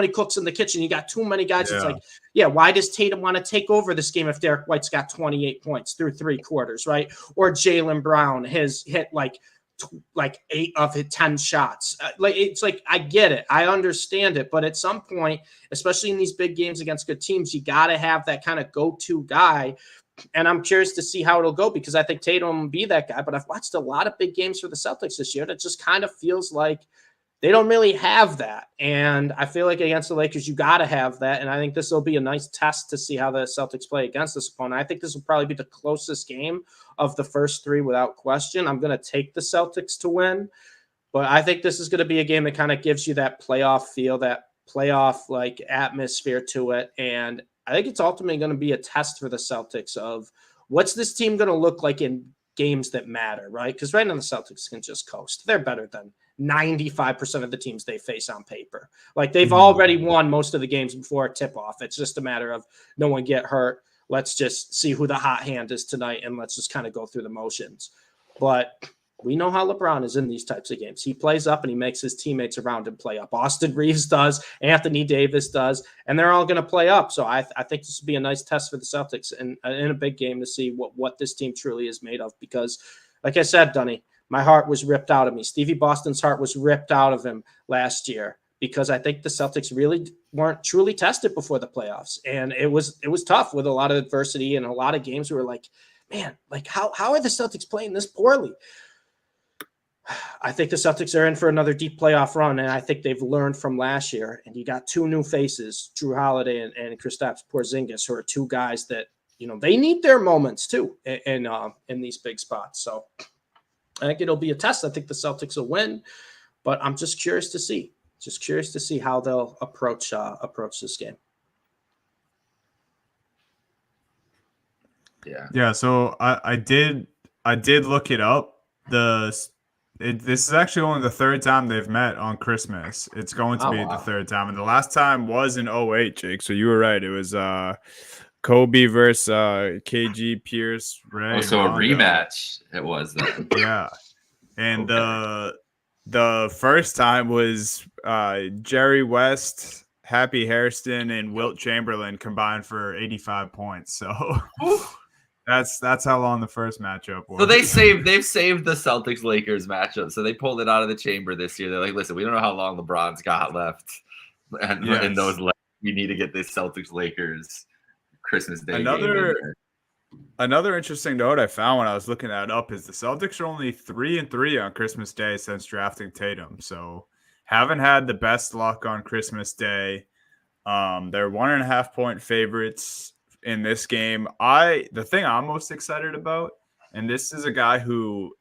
cooks in the kitchen. You got too many guys. Yeah. It's like, why does Tatum want to take over this game if Derek White's got 28 points through 3 quarters, right? Or Jaylen Brown has hit like like 8 of his 10 shots. Like it's like I get it, I understand it, but at some point, especially in these big games against good teams, you got to have that kind of go-to guy. And I'm curious to see how it'll go because I think Tatum will be that guy. But I've watched a lot of big games for the Celtics this year that just kind of feels like they don't really have that. And I feel like against the Lakers, you got to have that. And I think this will be a nice test to see how the Celtics play against this opponent. I think this will probably be the closest game of the first 3 without question. I'm going to take the Celtics to win. But I think this is going to be a game that kind of gives you that playoff feel, that playoff like atmosphere to it. And I think it's ultimately going to be a test for the Celtics of what's this team going to look like in games that matter, right? Because right now the Celtics can just coast. They're better than 95% of the teams they face on paper. Like they've already won most of the games before a tip-off. It's just a matter of no one get hurt. Let's just see who the hot hand is tonight, and let's just kind of go through the motions. But we know how LeBron is in these types of games. He plays up and he makes his teammates around him play up. Austin Reeves does, Anthony Davis does, and they're all going to play up. So I think this will be a nice test for the Celtics in a big game to see what this team truly is made of. Because, like I said, Dunny, my heart was ripped out of me. Stevie Boston's heart was ripped out of him last year because I think the Celtics really weren't truly tested before the playoffs. And it was tough with a lot of adversity and a lot of games where we're like, man, like how are the Celtics playing this poorly? I think the Celtics are in for another deep playoff run, and I think they've learned from last year. And you got 2 new faces, Drew Holiday and Kristaps Porzingis, who are 2 guys that, they need their moments too in these big spots. So I think it'll be a test. I think the Celtics will win, but I'm just curious to see. How they'll approach this game. Yeah. So I did look it up. This is actually only the 3rd time they've met on Christmas. It's going to be the 3rd time, and the last time was in 2008, Jake. So you were right. It was Kobe versus KG Pierce. Ray so Rondo. A rematch. It was then. Yeah, and the first time was Jerry West, Happy Hairston, and Wilt Chamberlain combined for 85 points. So. That's how long the first matchup was. So they've saved the Celtics Lakers matchup. So they pulled it out of the chamber this year. They're like, listen, we don't know how long LeBron's got left, and in those we need to get this Celtics Lakers Christmas Day game. Another interesting note I found when I was looking that up is the Celtics are only 3-3 on Christmas Day since drafting Tatum. So haven't had the best luck on Christmas Day. They're 1.5 point favorites in this game. The thing I'm most excited about, and this is a guy who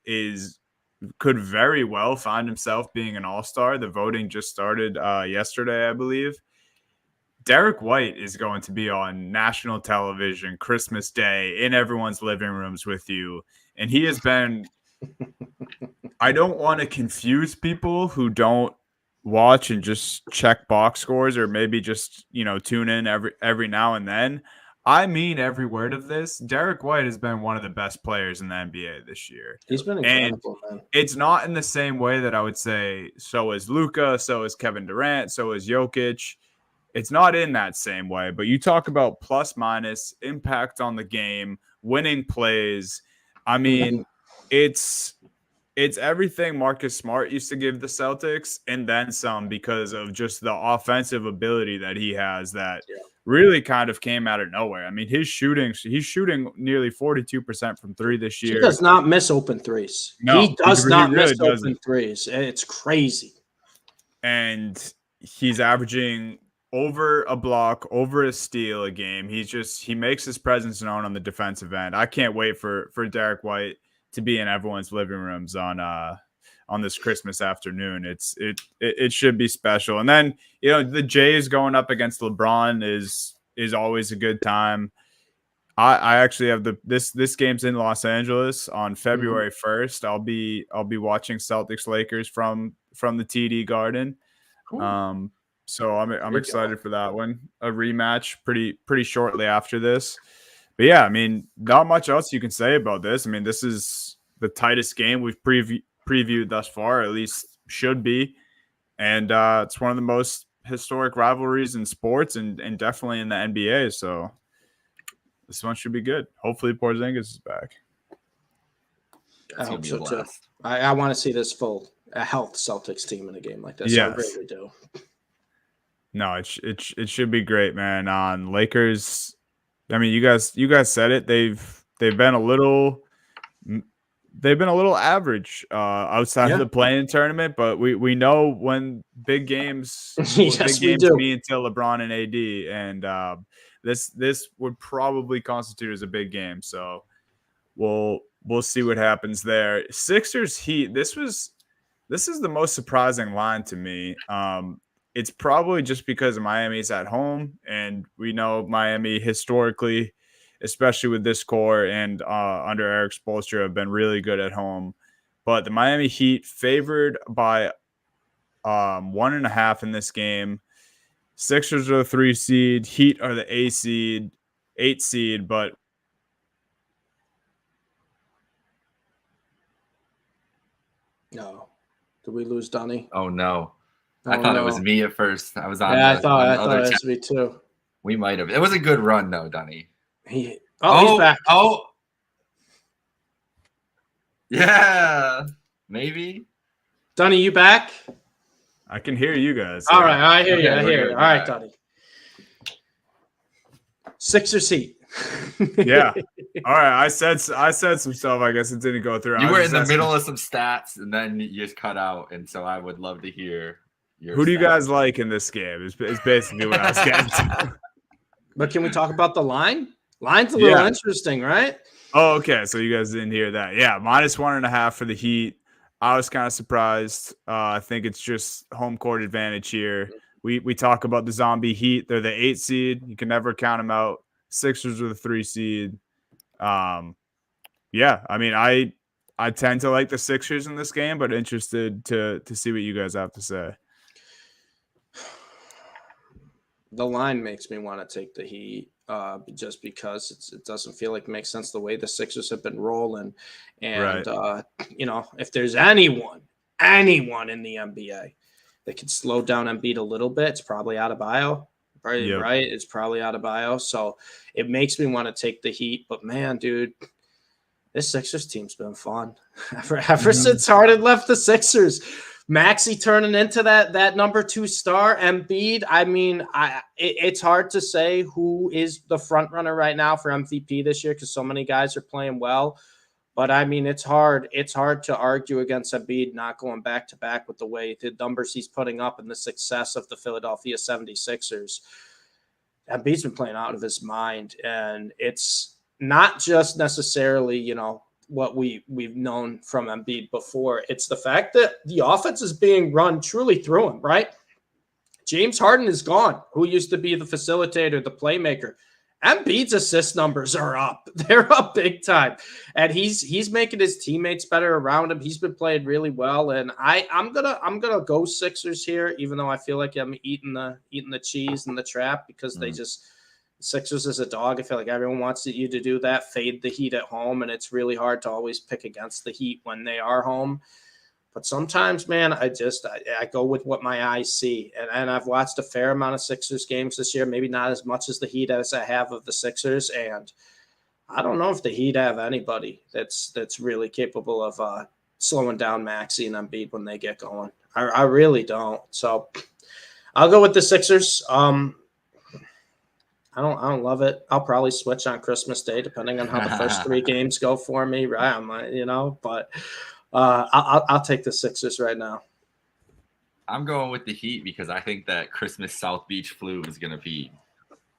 could very well find himself being an all-star. The voting just started yesterday, I believe. Derek White is going to be on national television Christmas Day in everyone's living rooms with you. And he has been I don't want to confuse people who don't watch and just check box scores or maybe just, tune in every now and then. I mean every word of this. Derek White has been one of the best players in the NBA this year. He's been incredible, man. It's not in the same way that I would say so is Luka, so is Kevin Durant, so is Jokic. It's not in that same way. But you talk about plus minus, impact on the game, winning plays. I mean, it's everything Marcus Smart used to give the Celtics and then some because of just the offensive ability that he has that really kind of came out of nowhere. I mean, he's shooting nearly 42% from 3 this year. He does not miss open threes. No, he does not miss open threes. It's crazy. And he's averaging over a block, over a steal a game. He makes his presence known on the defensive end. I can't wait for Derek White to be in everyone's living rooms on this Christmas afternoon. It should be special. And then, the Jays going up against LeBron is always a good time. I actually have this game's in Los Angeles on February 1st. I'll be watching Celtics Lakers from the TD Garden. Cool. So I'm excited for that one. A rematch pretty shortly after this. But yeah, I mean, not much else you can say about this. I mean, this is the tightest game we've previewed thus far, at least should be. And it's one of the most historic rivalries in sports and definitely in the NBA. So this one should be good. Hopefully Porzingis is back. I hope so too. I want to see this full health Celtics team in a game like this. Yes. I really do. No, it should be great, man. Lakers. I mean, you guys said it. They've been a little average outside of the play-in tournament, but we know when big games yes, we do. mean to LeBron and AD, and this would probably constitute as a big game. So we'll see what happens there. Sixers Heat. This is the most surprising line to me. It's probably just because Miami's at home, and we know Miami historically, especially with this core and under Eric Spoelstra, have been really good at home. But the Miami Heat favored by 1.5 in this game. Sixers are the 3 seed. Heat are the 8 seed. But no, did we lose Donnie? Oh no. I thought it was me at first. I was on. Yeah, I thought it was me too. We might have. It was a good run, though, Dunny. He's back. Oh, yeah, maybe. Dunny, you back? I can hear you guys. All right, I hear you. I hear you. All right, Dunny. Sixers Heat. Yeah. All right. I said some stuff. I guess it didn't go through. You were in the middle of some stats, and then you just cut out. And so I would love to hear. Who do you guys like in this game? Is basically what I was getting to. But can we talk about the line? Line's a little interesting, right? Oh, okay. So you guys didn't hear that. Yeah, -1.5 for the Heat. I was kind of surprised. I think it's just home court advantage here. We talk about the zombie Heat. They're the 8 seed. You can never count them out. Sixers are the 3 seed. Yeah, I mean, I tend to like the Sixers in this game, but interested to see what you guys have to say. The line makes me want to take the Heat just because it doesn't feel like it makes sense the way the Sixers have been rolling. And, if there's anyone in the NBA that can slow down Embiid a little bit, it's probably Adebayo. Right? It's probably Adebayo. So it makes me want to take the Heat. But, man, dude, this Sixers team's been fun. Ever since Harden left the Sixers, Maxey turning into that number 2 star, Embiid. I mean, it's hard to say who is the front runner right now for MVP this year because so many guys are playing well. But I mean, it's hard. It's hard to argue against Embiid not going back to back with the way the numbers he's putting up and the success of the Philadelphia 76ers. Embiid's been playing out of his mind, and it's not just necessarily, what we've known from Embiid before. It's the fact that the offense is being run truly through him, right? James Harden is gone, who used to be the facilitator, the playmaker. Embiid's assist numbers are up. They're up big time. And he's making his teammates better around him. He's been playing really well. And I'm gonna go Sixers here, even though I feel like I'm eating the cheese and the trap because they just Sixers is a dog. I feel like everyone wants you to do that, fade the Heat at home, and it's really hard to always pick against the Heat when they are home. But sometimes, man, I go with what my eyes see. And I've watched a fair amount of Sixers games this year, maybe not as much as the Heat as I have of the Sixers. And I don't know if the Heat have anybody that's really capable of slowing down Maxey and Embiid when they get going. I really don't. So I'll go with the Sixers. I don't love it. I'll probably switch on Christmas Day, depending on how the first 3 games go for me, right? But I'll take the Sixers right now. I'm going with the Heat because I think that Christmas South Beach flu is going to be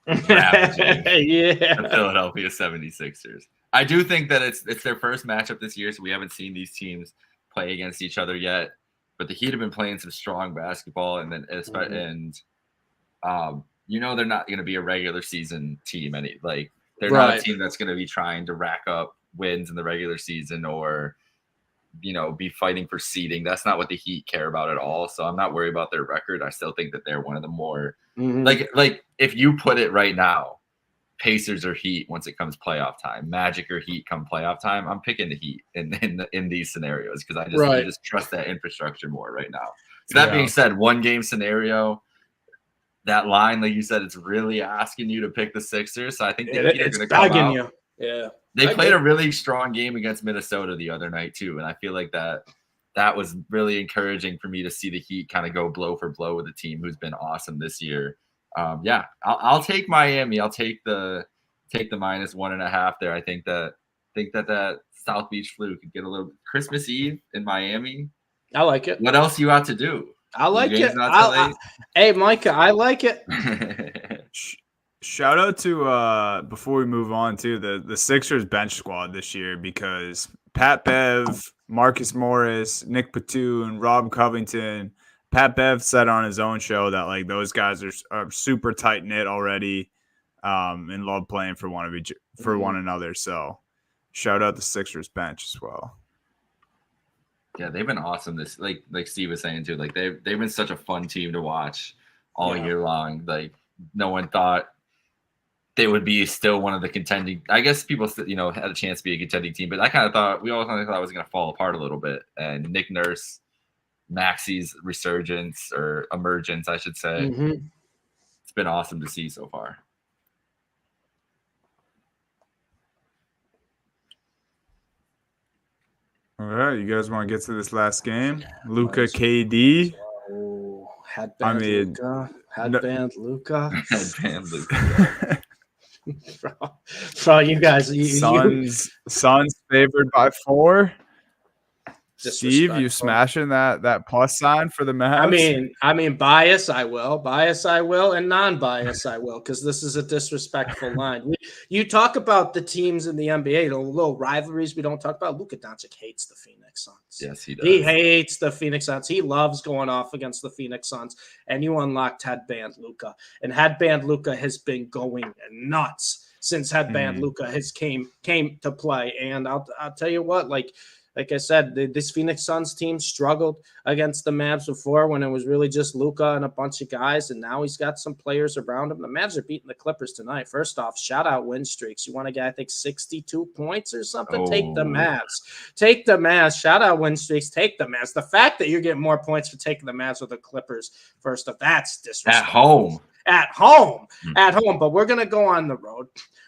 ravaging the Philadelphia 76ers. I do think that it's their first matchup this year, so we haven't seen these teams play against each other yet. But the Heat have been playing some strong basketball, and then they're not going to be a regular season team. They're not a team that's going to be trying to rack up wins in the regular season or, be fighting for seeding. That's not what the Heat care about at all. So I'm not worried about their record. I still think that they're one of the more like if you put it right now, Pacers or Heat once it comes playoff time, Magic or Heat come playoff time, I'm picking the Heat in these scenarios because I just trust that infrastructure more right now. So that being said, 1 game scenario. That line, like you said, it's really asking you to pick the Sixers. So I think the Heat are going to come out. Yeah. They played a really strong game against Minnesota the other night too, and I feel like that was really encouraging for me to see the Heat kind of go blow for blow with a team who's been awesome this year. Yeah, I'll take Miami. I'll take the -1.5 there. I think that South Beach flu could get a little Christmas Eve in Miami. I like it. What else you ought to do? I like it. Hey, Micah, I like it. Shout out to before we move on to the Sixers bench squad this year, because Pat Bev, Marcus Morris, Nick Batum, Rob Covington. Pat Bev said on his own show that like those guys are super tight knit already, and love playing for one another. So shout out the Sixers bench as well. Yeah, they've been awesome. This like Steve was saying too. Like they've been such a fun team to watch all year long. Like no one thought they would be still one of the contending. I guess people had a chance to be a contending team, but I kind of thought we all kind of thought it was going to fall apart a little bit. And Nick Nurse, Maxi's resurgence or emergence, I should say, it's been awesome to see so far. All right, you guys want to get to this last game? Luka, KD. Oh, headband Luka. Headband Luka. Bro, you guys. Suns favored by 4. Steve, you smashing that plus sign for the Mavs? I mean, bias I will, and non-bias I will, because this is a disrespectful line. You talk about the teams in the NBA, the little rivalries we don't talk about. Luka Doncic hates the Phoenix Suns. Yes, he does. He hates the Phoenix Suns. He loves going off against the Phoenix Suns, and you unlocked Headband Luka, and Headband Luka has been going nuts since Headband Luka has came to play, and I'll tell you what, like I said, this Phoenix Suns team struggled against the Mavs before when it was really just Luka and a bunch of guys, and now he's got some players around him. The Mavs are beating the Clippers tonight. First off, shout out win streaks. You want to get, I think, 62 points or something? Take the Mavs. Take the Mavs. Shout out win streaks. Take the Mavs. The fact that you're getting more points for taking the Mavs with the Clippers, first off, that's disrespectful. At home. But we're going to go on the road.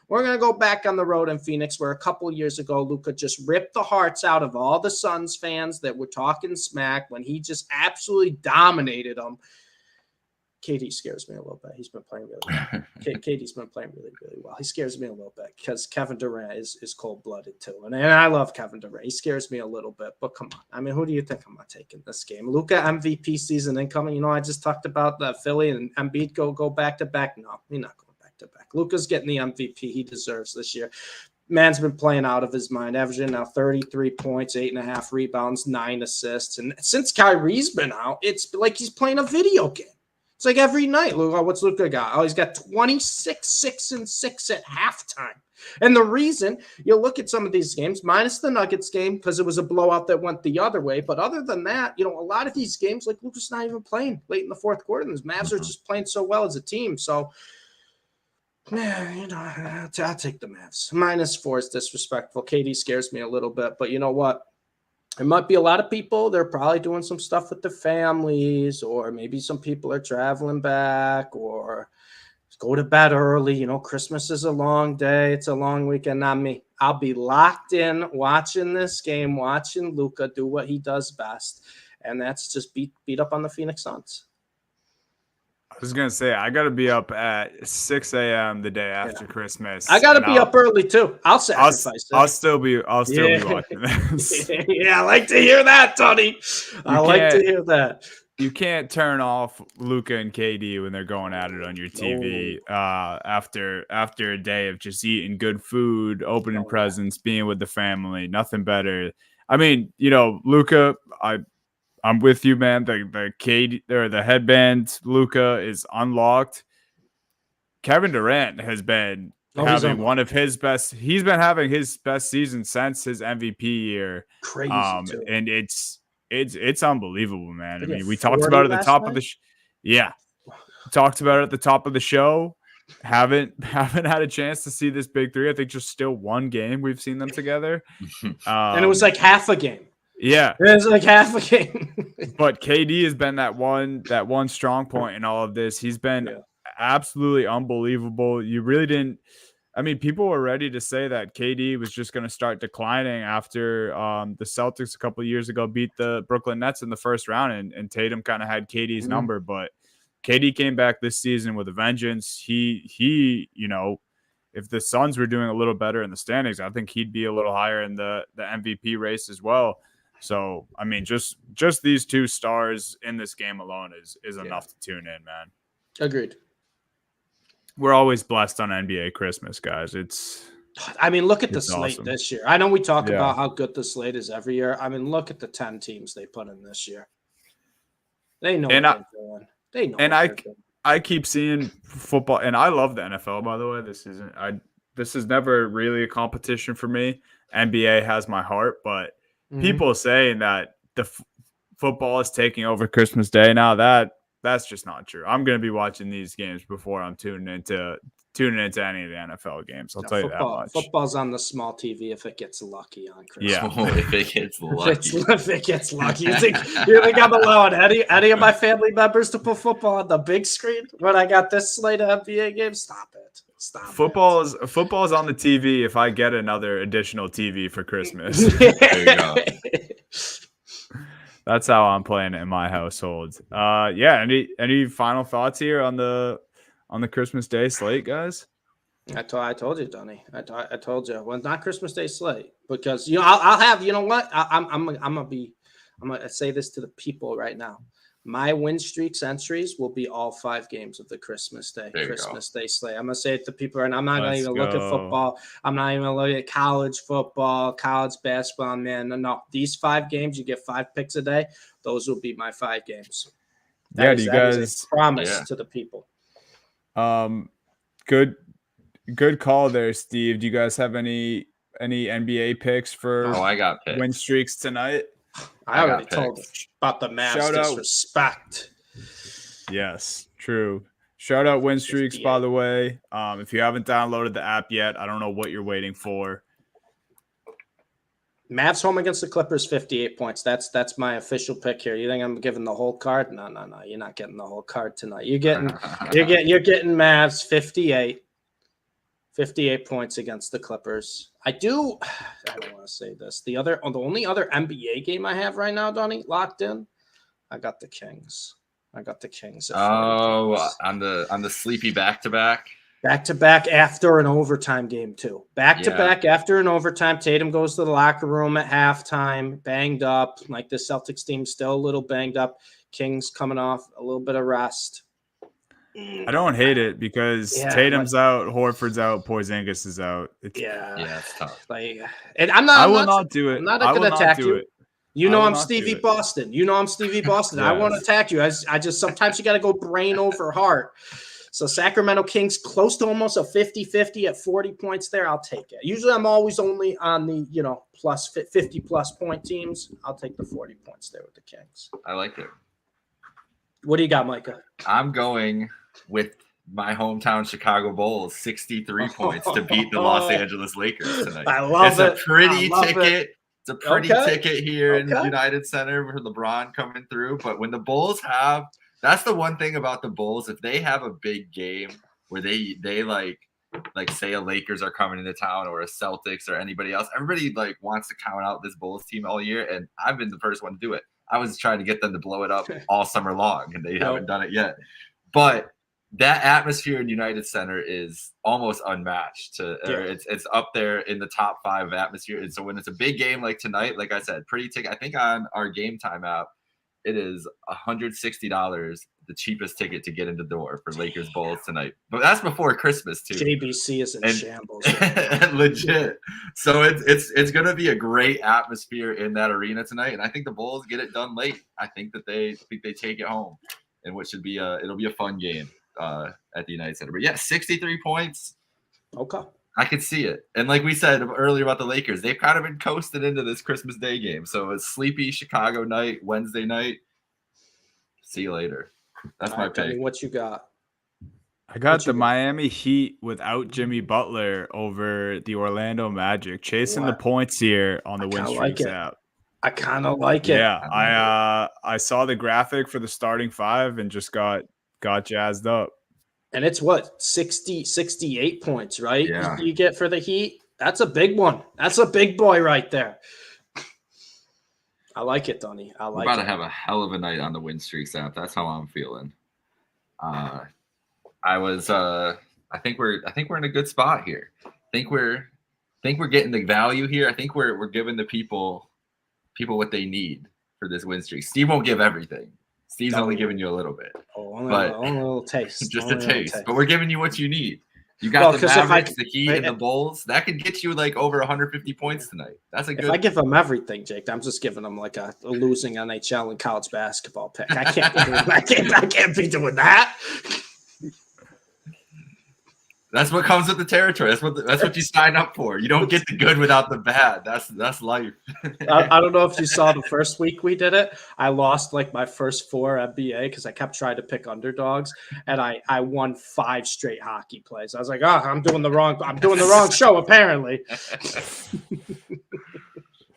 We're going to go back on the road in Phoenix, where a couple years ago, Luka just ripped the hearts out of all the Suns fans that were talking smack when he just absolutely dominated them. KD scares me a little bit. He's been playing really well. KD's been playing really, really well. He scares me a little bit because Kevin Durant is cold-blooded too. And I love Kevin Durant. He scares me a little bit. But come on. I mean, who do you think I'm not taking this game? Luka MVP season incoming. I just talked about the Philly and Embiid go back-to-back. No, he's not going back-to-back. Luka's getting the MVP he deserves this year. Man's been playing out of his mind, averaging now 33 points, 8.5 rebounds, 9 assists. And since Kyrie's been out, it's like he's playing a video game. It's like every night, what's Luka got? Oh, he's got 26, 6, and 6 at halftime. And the reason, you look at some of these games, minus the Nuggets game, because it was a blowout that went the other way. But other than that, a lot of these games, like Luka's not even playing late in the fourth quarter. And the Mavs are just playing so well as a team. So, I'll take the Mavs. -4 is disrespectful. KD scares me a little bit. But you know what? There might be a lot of people, they're probably doing some stuff with their families, or maybe some people are traveling back, or go to bed early. Christmas is a long day. It's a long weekend. Not me. I'll be locked in watching this game, watching Luka do what he does best, and that's just beat up on the Phoenix Suns. I was going to say, I got to be up at 6 a.m. the day after Christmas. I got to be up early too. I'll sacrifice it. I'll still be watching this. Yeah, I like to hear that, Tony. I like to hear that. You can't turn off Luka and KD when they're going at it on your TV after a day of just eating good food, opening presents, being with the family. Nothing better. I mean, Luka, I'm with you, man. The KD or the headband Luka is unlocked. Kevin Durant has been having one of his best. He's been having his best season since his MVP year. Crazy, and it's unbelievable, man. I mean, we talked about it at the top of the talked about it at the top of the show. Haven't had a chance to see this big three. I think just still one game we've seen them together, and it was like half a game. Yeah, it was like half a game. But KD has been that one strong point in all of this. He's been absolutely unbelievable. You really didn't. I mean, people were ready to say that KD was just going to start declining after the Celtics a couple of years ago beat the Brooklyn Nets in the first round, and Tatum kind of had KD's number. But KD came back this season with a vengeance. He, if the Suns were doing a little better in the standings, I think he'd be a little higher in the MVP race as well. So, I mean, just these two stars in this game alone is enough to tune in, man. Agreed. We're always blessed on NBA Christmas, guys. I mean, look at the slate awesome. this year. I know we talk about how good the slate is every year. I mean, look at the 10 teams they put in this year. They know what they're doing. They know. And I keep seeing football, and I love the NFL. By the way, this is never really a competition for me. NBA has my heart, but people saying that the football is taking over Christmas Day now, that's just not true. I'm going to be watching these games before I'm tuning into any of the NFL games. I'll tell you that much. Football's on the small TV if it gets lucky on Christmas. Yeah, if it gets lucky. If it gets lucky. You think I'm allowing any of my family members to put football on the big screen when I got this slate of NBA games? Stop it. Football is on the TV if I get another additional TV for Christmas. There you go. That's how I'm playing it in my household. Any final thoughts here on the Christmas Day slate, guys? I told you, Donnie. I told you. Well, not Christmas Day slate because I'll have. You know what? I'm gonna say this to the people right now. My win streaks entries will be all 5 games of the Christmas Day Day slate. I'm gonna say it to people, and I'm not gonna even look at football. I'm not even gonna look at college football, college basketball. Man, no. These 5 games, you get 5 picks a day. Those will be my 5 games. Do you guys promise to the people? Good call there, Steve. Do you guys have any NBA picks for I got picks. Win streaks tonight? I already told you about the Mavs disrespect. Yes, true. Shout out win streaks, by the way. If you haven't downloaded the app yet, I don't know what you're waiting for. Mavs home against the Clippers, 58 points. That's my official pick here. You think I'm giving the whole card? No. You're not getting the whole card tonight. You're getting Mavs 58 points against the Clippers. I don't want to say this. The only other NBA game I have right now, Donnie, locked in, I got the Kings. At on the sleepy back-to-back. Back-to-back after an overtime game, too. Back-to-back after an overtime. Tatum goes to the locker room at halftime, banged up. Like the Celtics team, still a little banged up. Kings coming off a little bit of rest. I don't hate it because Tatum's out, Horford's out, Porzingis is out. It's tough. And I will not do it. I'm not going to attack you. I'm Stevie Boston. I'm Stevie Boston. Yes. I won't attack you. I just sometimes you got to go brain over heart. So Sacramento Kings close to almost a 50-50 at 40 points there. I'll take it. Usually I'm always only on the plus 50 plus point teams. I'll take the 40 points there with the Kings. I like it. What do you got, Micah? I'm going with my hometown Chicago Bulls, 63 points to beat the Los Angeles Lakers tonight. I love it. It's a pretty ticket. It's a pretty ticket here in United Center for LeBron coming through. But when the Bulls that's the one thing about the Bulls. If they have a big game where they like say a Lakers are coming into town or a Celtics or anybody else, everybody wants to count out this Bulls team all year. And I've been the first one to do it. I was trying to get them to blow it up all summer long, and they haven't done it yet. But that atmosphere in United Center is almost unmatched. It's up there in the top 5 of atmosphere. And so when it's a big game like tonight, like I said, pretty ticket. I think on our Game Time app, it is $160, the cheapest ticket to get in the door for Lakers Bulls tonight. But that's before Christmas too. JBC is in shambles. Legit. So it's going to be a great atmosphere in that arena tonight, and I think the Bulls get it done late. I think they take it home, and which should be it'll be a fun game at the United Center. But 63 points. Okay. I could see it. And like we said earlier about the Lakers, they've kind of been coasted into this Christmas Day game. So it's sleepy Chicago night, Wednesday night. See you later. That's my pick. What you got? I got the Miami Heat without Jimmy Butler over the Orlando Magic, chasing the points here on the win streaks app. I kind of like it. Yeah, I saw the graphic for the starting 5 and just got jazzed up. And it's what, 60, 68 points, right? Yeah. You get for the Heat. That's a big one. That's a big boy right there. I like it, Donnie. I like We're about it. to have a hell of a night on the Win Streaks app. That's how I'm feeling. I think we're in a good spot here. I think we're getting the value here. I think we're giving the people what they need for this win streak. Steve won't give everything. Steve's only giving you a little bit. Only a little taste. Just only a taste. But we're giving you what you need. You got Well, the 'cause if Mavericks, the Heat, and the Bulls. That could get you like over 150 points tonight. That's a good. If I give them everything, Jake, I'm just giving them like a losing NHL and college basketball pick. I can't be doing, I can't be doing that. That's what comes with the territory. That's what you sign up for. You don't get the good without the bad. That's life. I don't know if you saw the first week we did it. I lost like my first 4 NBA because I kept trying to pick underdogs, and I won 5 straight hockey plays. I was like, I'm doing the wrong show apparently.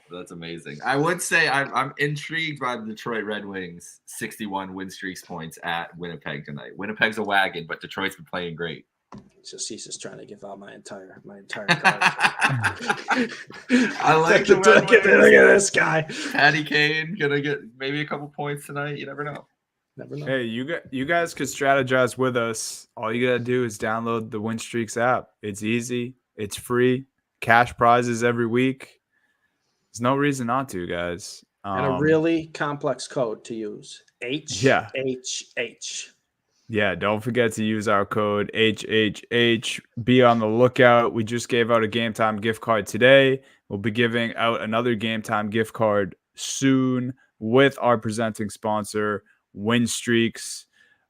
That's amazing. I would say I'm intrigued by the Detroit Red Wings 61 win streaks points at Winnipeg tonight. Winnipeg's a wagon, but Detroit's been playing great. He's just trying to give out my entire card. I like the look at this guy. Patty Kane gonna get maybe a couple points tonight. You never know. Hey, you guys could strategize with us. All you gotta do is download the Win Streaks app. It's easy. It's free. Cash prizes every week. There's no reason not to, guys. And a really complex code to use. HHH. Yeah, don't forget to use our code HHH. Be on the lookout. We just gave out a Game Time gift card today. We'll be giving out another Game Time gift card soon with our presenting sponsor, Win Streaks.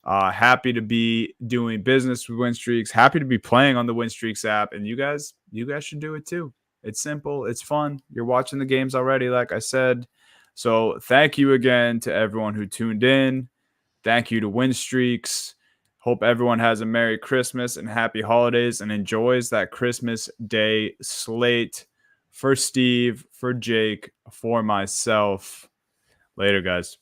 Happy to be doing business with Win Streaks. Happy to be playing on the Win Streaks app. And you guys should do it too. It's simple. It's fun. You're watching the games already, like I said. So thank you again to everyone who tuned in. Thank you to Win Streaks. Hope everyone has a Merry Christmas and Happy Holidays and enjoys that Christmas Day slate. For Steve, for Jake, for myself. Later, guys.